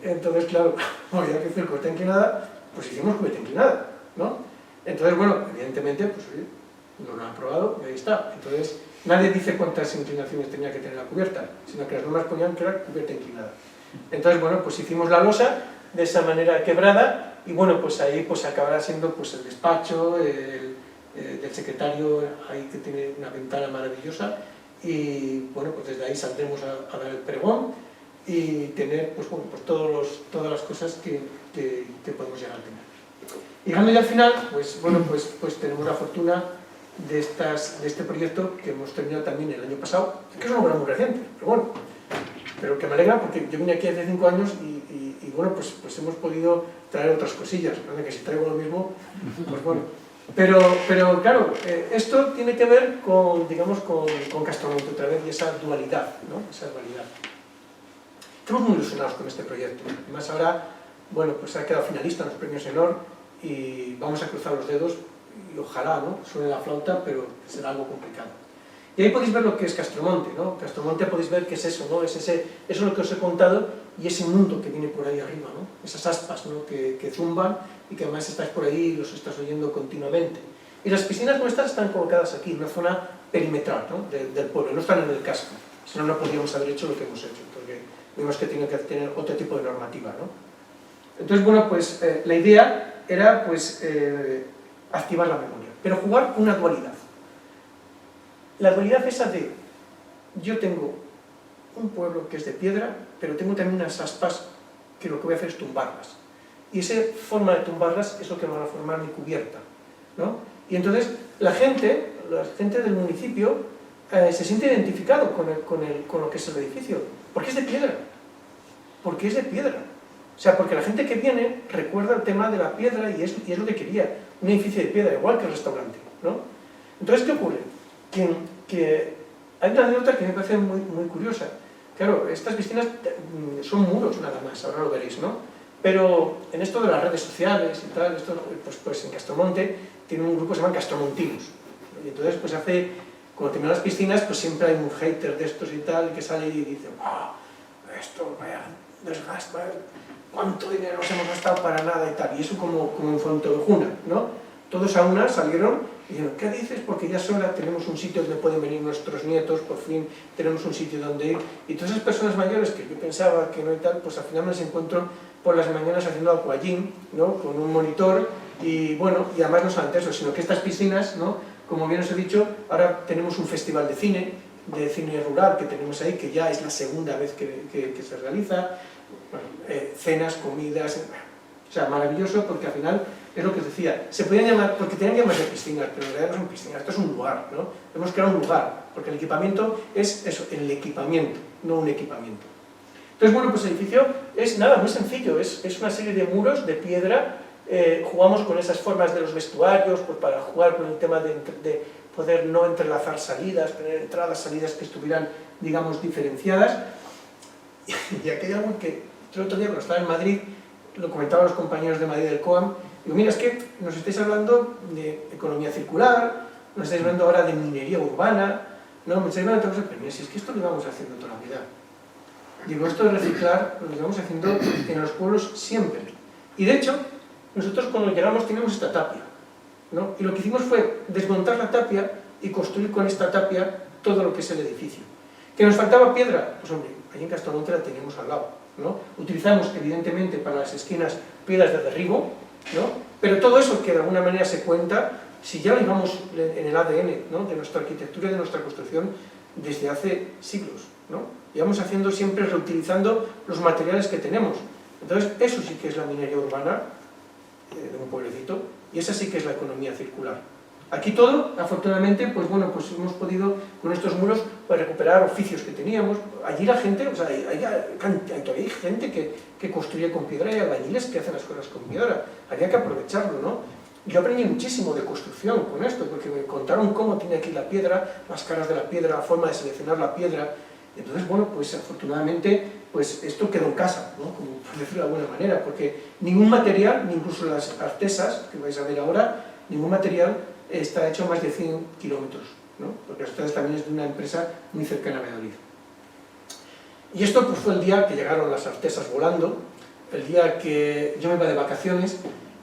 [SPEAKER 1] Entonces, claro, como había que hacer cubierta inclinada, pues hicimos cubierta inclinada, ¿no? Entonces, bueno, evidentemente, pues oye, no lo han aprobado y ahí está. Entonces, nadie dice cuántas inclinaciones tenía que tener la cubierta, sino que las normas ponían que era cubierta inclinada. Entonces, bueno, pues hicimos la losa de esa manera quebrada y bueno, pues ahí pues acabará siendo pues el despacho del secretario, ahí que tiene una ventana maravillosa y bueno, pues desde ahí saldremos a dar el pregón y tener pues, bueno, pues todas las cosas que podemos llegar a tener. Llegando ya al final, pues bueno, pues tenemos la fortuna de este proyecto que hemos terminado también el año pasado, que es una obra muy reciente, pero bueno, pero que me alegra porque yo vine aquí hace 5 años y bueno, pues hemos podido traer otras cosillas, ¿no? Que si traigo lo mismo, pues bueno. Pero claro, esto tiene que ver con, digamos, con Castromonte otra vez y esa dualidad, ¿no? Esa dualidad. Estamos muy ilusionados con este proyecto. Además ahora, bueno, pues ha quedado finalista en los premios ENOR y vamos a cruzar los dedos y ojalá, ¿no? Suene la flauta, pero será algo complicado. Y ahí podéis ver lo que es Castromonte, ¿no? Castromonte podéis ver que es eso, ¿no? Es eso es lo que os he contado y ese mundo que viene por ahí arriba, ¿no? Esas aspas, ¿no? que zumban y que además estáis por ahí y los estás oyendo continuamente. Y las piscinas nuestras están colocadas aquí, en una zona perimetral, ¿no? del pueblo, no están en el casco, si no, no podríamos haber hecho lo que hemos hecho, porque vimos que tenía que tener otro tipo de normativa, ¿no? Entonces, bueno, pues la idea era pues activar la memoria, pero jugar una dualidad. La dualidad esa de, yo tengo un pueblo que es de piedra, pero tengo también unas aspas que lo que voy a hacer es tumbarlas. Y esa forma de tumbarlas es lo que van a formar mi cubierta, ¿no? Y entonces la gente del municipio se siente identificado con lo que es el edificio. ¿Por qué es de piedra? Porque es de piedra. O sea, porque la gente que viene recuerda el tema de la piedra y es lo que quería. Un edificio de piedra, igual que el restaurante, ¿no? Entonces, ¿qué ocurre? Que hay una anécdota que me parece muy, muy curiosa. Claro, estas piscinas son muros nada más, ahora lo veréis, ¿no? Pero en esto de las redes sociales y tal, esto, pues en Castromonte tiene un grupo que se llama Castromontinos. Y entonces, pues cuando terminan las piscinas, pues siempre hay un hater de estos y tal, que sale y dice, ¡ah! Esto, vaya desgaste, ¿cuánto dinero nos hemos gastado para nada y tal? Y eso como en Fontevejuna, ¿no? Todos a una salieron y dijeron, ¿qué dices? Porque ya sola tenemos un sitio donde pueden venir nuestros nietos, por fin tenemos un sitio donde ir. Y todas esas personas mayores que yo pensaba que no y tal, pues al final me las encuentro por las mañanas haciendo aquagym, ¿no? Con un monitor y bueno, y además no solamente eso, sino que estas piscinas, ¿no? Como bien os he dicho, ahora tenemos un festival de cine rural que tenemos ahí, que ya es la segunda vez que se realiza, bueno, cenas, comidas, o sea, maravilloso porque al final es lo que os decía, se podían llamar, porque tenían que llamarse piscinas, pero en realidad no son piscinas, esto es un lugar, ¿no? Hemos creado un lugar, porque el equipamiento es eso, el equipamiento, no un equipamiento. Entonces, bueno, pues el edificio es nada, muy sencillo, es una serie de muros de piedra, jugamos con esas formas de los vestuarios, pues para jugar con el tema de poder no entrelazar salidas, tener entradas, salidas que estuvieran, digamos, diferenciadas. Y aquí hay algo que el otro día cuando estaba en Madrid, lo comentaban los compañeros de Madrid del COAM, digo, mira, es que nos estáis hablando de economía circular, nos estáis hablando ahora de minería urbana, no, me estáis hablando de otras cosas, pero mira, si es que esto lo íbamos haciendo toda la vida. Digo, esto de reciclar lo llevamos haciendo en los pueblos siempre. Y de hecho, nosotros cuando llegamos teníamos esta tapia, ¿no? Y lo que hicimos fue desmontar la tapia y construir con esta tapia todo lo que es el edificio. ¿Que nos faltaba piedra? Pues hombre, allí en Castromonte la teníamos al lado, ¿no? Utilizamos evidentemente para las esquinas piedras de derribo, ¿no? Pero todo eso que de alguna manera se cuenta, si ya lo llevamos en el ADN, ¿no? De nuestra arquitectura y de nuestra construcción desde hace siglos, ¿no? Llevamos haciendo siempre, reutilizando los materiales que tenemos. Entonces, eso sí que es la minería urbana de un pueblecito Y esa sí que es la economía circular. Aquí todo, afortunadamente, pues bueno, pues hemos podido con estos muros pues, recuperar oficios que teníamos. Allí la gente, o sea, todavía hay gente que construye con piedra y albañiles que hacen las cosas con piedra. Había que aprovecharlo, ¿no? Yo aprendí muchísimo de construcción con esto, porque me contaron cómo tiene aquí la piedra, las caras de la piedra, la forma de seleccionar la piedra. Entonces, bueno, pues afortunadamente, pues esto quedó en casa, ¿no? Como por decirlo de alguna manera, porque ningún material, ni incluso las artesas, que vais a ver ahora, ningún material está hecho a más de 100 kilómetros, ¿no? Porque Artesas también es de una empresa muy cercana a Valladolid. Y esto pues, fue el día que llegaron las artesas volando, el día que yo me iba de vacaciones,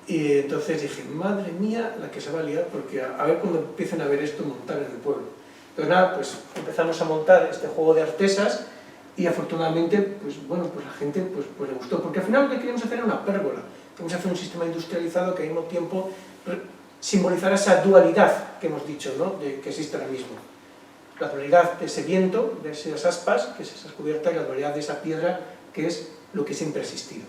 [SPEAKER 1] y entonces dije, madre mía, la que se va a liar, porque a ver cuando empiecen a ver esto montar en el pueblo. Entonces nada, pues empezamos a montar este juego de artesas, y afortunadamente, pues bueno, pues la gente pues le gustó, porque al final lo que queríamos hacer era una pérgola, queríamos hacer un sistema industrializado que al mismo tiempo simbolizar esa dualidad que hemos dicho, ¿no? Que existe ahora mismo. La dualidad de ese viento, de esas aspas, que es esa cubierta, y la dualidad de esa piedra, que es lo que siempre ha existido.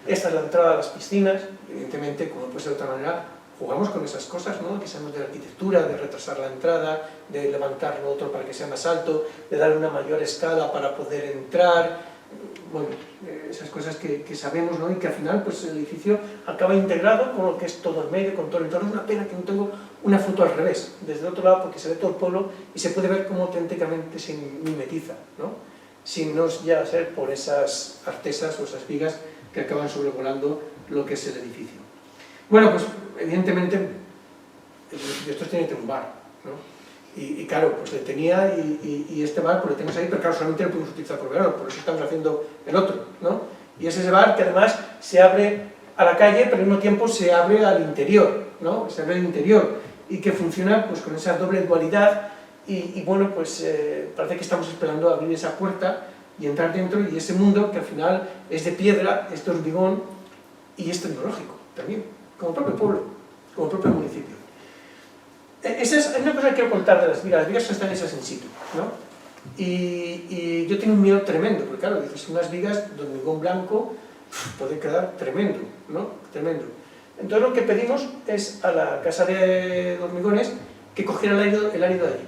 [SPEAKER 1] Esta es la entrada a las piscinas, evidentemente, como puede ser de otra manera, jugamos con esas cosas, ¿no? Que sabemos de la arquitectura, de retrasar la entrada, de levantar lo otro para que sea más alto, de darle una mayor escala para poder entrar, bueno, esas cosas que sabemos, ¿no? Y que al final pues, el edificio acaba integrado con lo que es todo el medio, con todo el entorno. Es una pena que no tengo una foto al revés, desde el otro lado, porque se ve todo el pueblo y se puede ver cómo auténticamente se mimetiza, ¿no? Sin no llega a ser por esas artesas o esas vigas que acaban sobrevolando lo que es el edificio. Bueno, pues evidentemente el edificio estos tiene que tener un bar, ¿no? Y claro, pues le tenía y este bar pues le tenemos ahí, pero claro, solamente lo podemos utilizar por verano, por eso estamos haciendo el otro, ¿no? Y es ese bar que además se abre a la calle, pero al mismo tiempo se abre al interior, ¿no? Se abre al interior y que funciona pues con esa doble dualidad y bueno, pues parece que estamos esperando abrir esa puerta y entrar dentro y ese mundo que al final es de piedra, es de hormigón y es tecnológico también, como el propio pueblo, como el propio municipio. Esa es una cosa que quiero contar de las vigas están hechas in situ, ¿no? Y yo tengo un miedo tremendo, porque claro, dices, unas vigas de hormigón blanco puede quedar tremendo, ¿no? Tremendo. Entonces lo que pedimos es a la casa de hormigones que cogiera el árido de allí,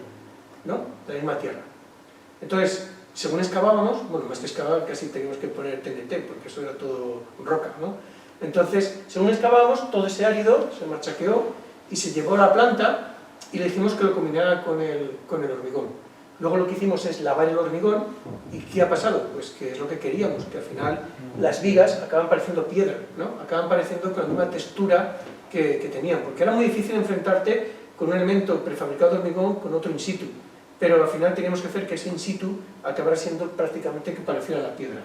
[SPEAKER 1] ¿no? De la misma tierra. Entonces, según excavábamos, bueno, más que excavar casi teníamos que poner TNT, porque eso era todo roca, ¿no? Entonces, según excavábamos, todo ese árido se machaqueó y se llevó a la planta y le dijimos que lo combinara con el hormigón. Luego lo que hicimos es lavar el hormigón y ¿qué ha pasado? Pues que es lo que queríamos, que al final las vigas acaban pareciendo piedra, ¿no? Acaban pareciendo con la misma textura que tenían, porque era muy difícil enfrentarte con un elemento prefabricado de hormigón con otro in situ, pero al final teníamos que hacer que ese in situ acabara siendo prácticamente que pareciera la piedra.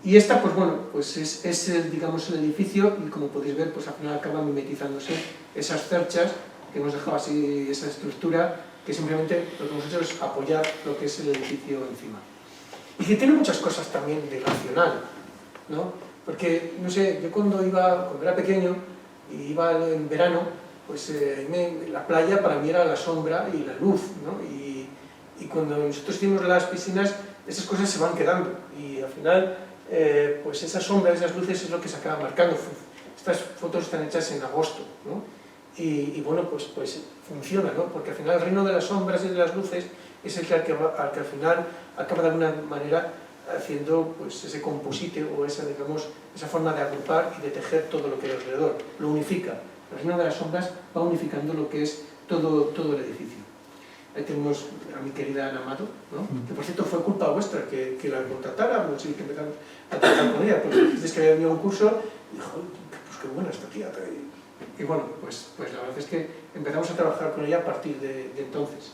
[SPEAKER 1] Y esta, pues bueno, pues es el, digamos, el edificio y como podéis ver, pues al final acaba mimetizándose esas cerchas que hemos dejado así, esa estructura, que simplemente lo que hemos hecho es apoyar lo que es el edificio encima. Y que tiene muchas cosas también de racional, ¿no? Porque, no sé, yo cuando era pequeño y iba en verano, pues la playa para mí era la sombra y la luz, ¿no? Y cuando nosotros hicimos las piscinas, esas cosas se van quedando y al final, pues esas sombras, esas luces es lo que se acaba marcando. Estas fotos están hechas en agosto, ¿no? Y bueno, pues funciona, ¿no? Porque al final el reino de las sombras y de las luces es el que al que al final acaba de alguna manera haciendo pues, ese composite o esa, digamos, esa forma de agrupar y de tejer todo lo que hay alrededor, lo unifica. El reino de las sombras va unificando lo que es todo el edificio. Ahí tenemos a mi querida Ana Mato, ¿no? Que por cierto fue culpa vuestra que la contratara, no sé, que empezamos a trabajar con ella, porque dices que había venido a un curso y dijo, pues qué buena esta tía. Y bueno, pues la verdad es que empezamos a trabajar con ella a partir de entonces.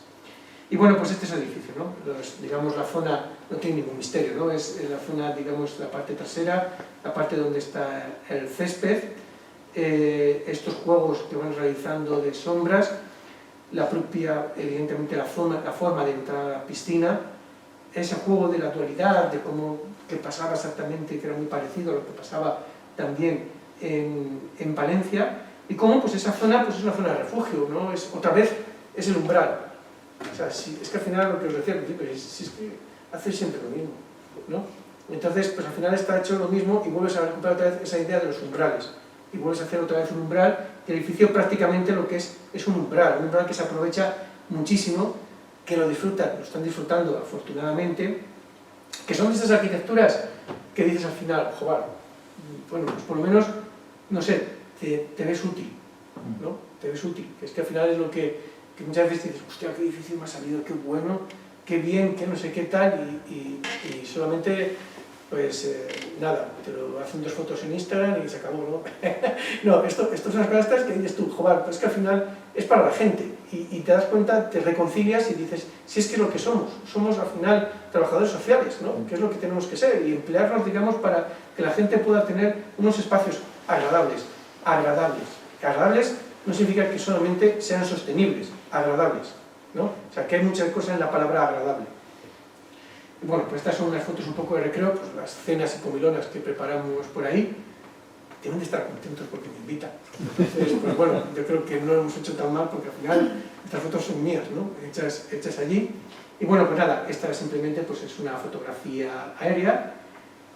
[SPEAKER 1] Y bueno, pues este es el edificio, ¿no? Digamos, la zona no tiene ningún misterio, ¿no? Es la zona, digamos, la parte trasera, la parte donde está el césped, estos juegos que van realizando de sombras, la propia, evidentemente, la forma de entrar a la piscina, ese juego de la dualidad, de cómo que pasaba exactamente, que era muy parecido a lo que pasaba también en Palencia, y cómo pues esa zona pues es una zona de refugio, ¿no? Otra vez es el umbral. O sea, es que al final lo que os decía al principio, si es que haces siempre lo mismo, ¿no? Entonces, pues al final está hecho lo mismo y vuelves a recuperar otra vez esa idea de los umbrales. Y vuelves a hacer otra vez un umbral el edificio prácticamente lo que es un umbral que se aprovecha muchísimo, que lo están disfrutando afortunadamente, que son estas arquitecturas que dices al final, joder, bueno, pues por lo menos, no sé, te ves útil, ¿no? Te ves útil, que es que al final es lo que muchas veces dices, hostia, qué difícil me ha salido, qué bueno, qué bien, qué no sé qué tal, y solamente, pues nada, te lo hacen 2 fotos en Instagram y se acabó, ¿no? No, esto son las cosas que dices tú, joder, pues es que al final es para la gente, y te das cuenta, te reconcilias y dices, si es que es lo que somos al final trabajadores sociales, ¿no? Que es lo que tenemos que ser, y emplearnos, digamos, para que la gente pueda tener unos espacios agradables. Agradables no significa que solamente sean sostenibles, agradables, ¿no? O sea, que hay muchas cosas en la palabra agradable. Y bueno, pues estas son unas fotos un poco de recreo, pues las cenas y comilonas que preparamos por ahí. Deben de estar contentos porque me invitan. Entonces, pues bueno, yo creo que no lo hemos hecho tan mal porque al final estas fotos son mías, ¿no? Hechas allí. Y bueno, pues nada, esta simplemente pues es una fotografía aérea.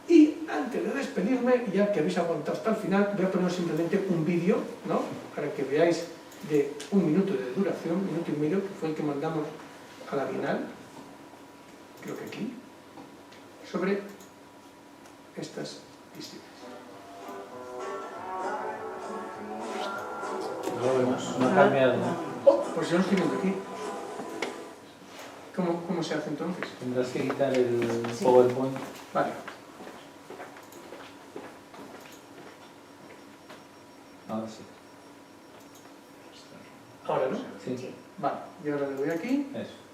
[SPEAKER 1] Y antes de despedirme, ya que habéis aguantado hasta el final, voy a poner simplemente un vídeo, ¿no? Para que veáis de 1 minuto de duración, 1 minuto y medio, que fue el que mandamos a la Bienal, creo que aquí, sobre estas piscinas.
[SPEAKER 2] No ha cambiado, ¿no?
[SPEAKER 1] Oh, pues yo lo estoy viendo aquí. ¿Cómo se hace entonces?
[SPEAKER 2] Tendrás que quitar el PowerPoint.
[SPEAKER 1] Vale.
[SPEAKER 2] Ahora sí.
[SPEAKER 1] Ahora, ¿no?
[SPEAKER 2] Sí.
[SPEAKER 1] Vale, y ahora le doy aquí.
[SPEAKER 2] Eso.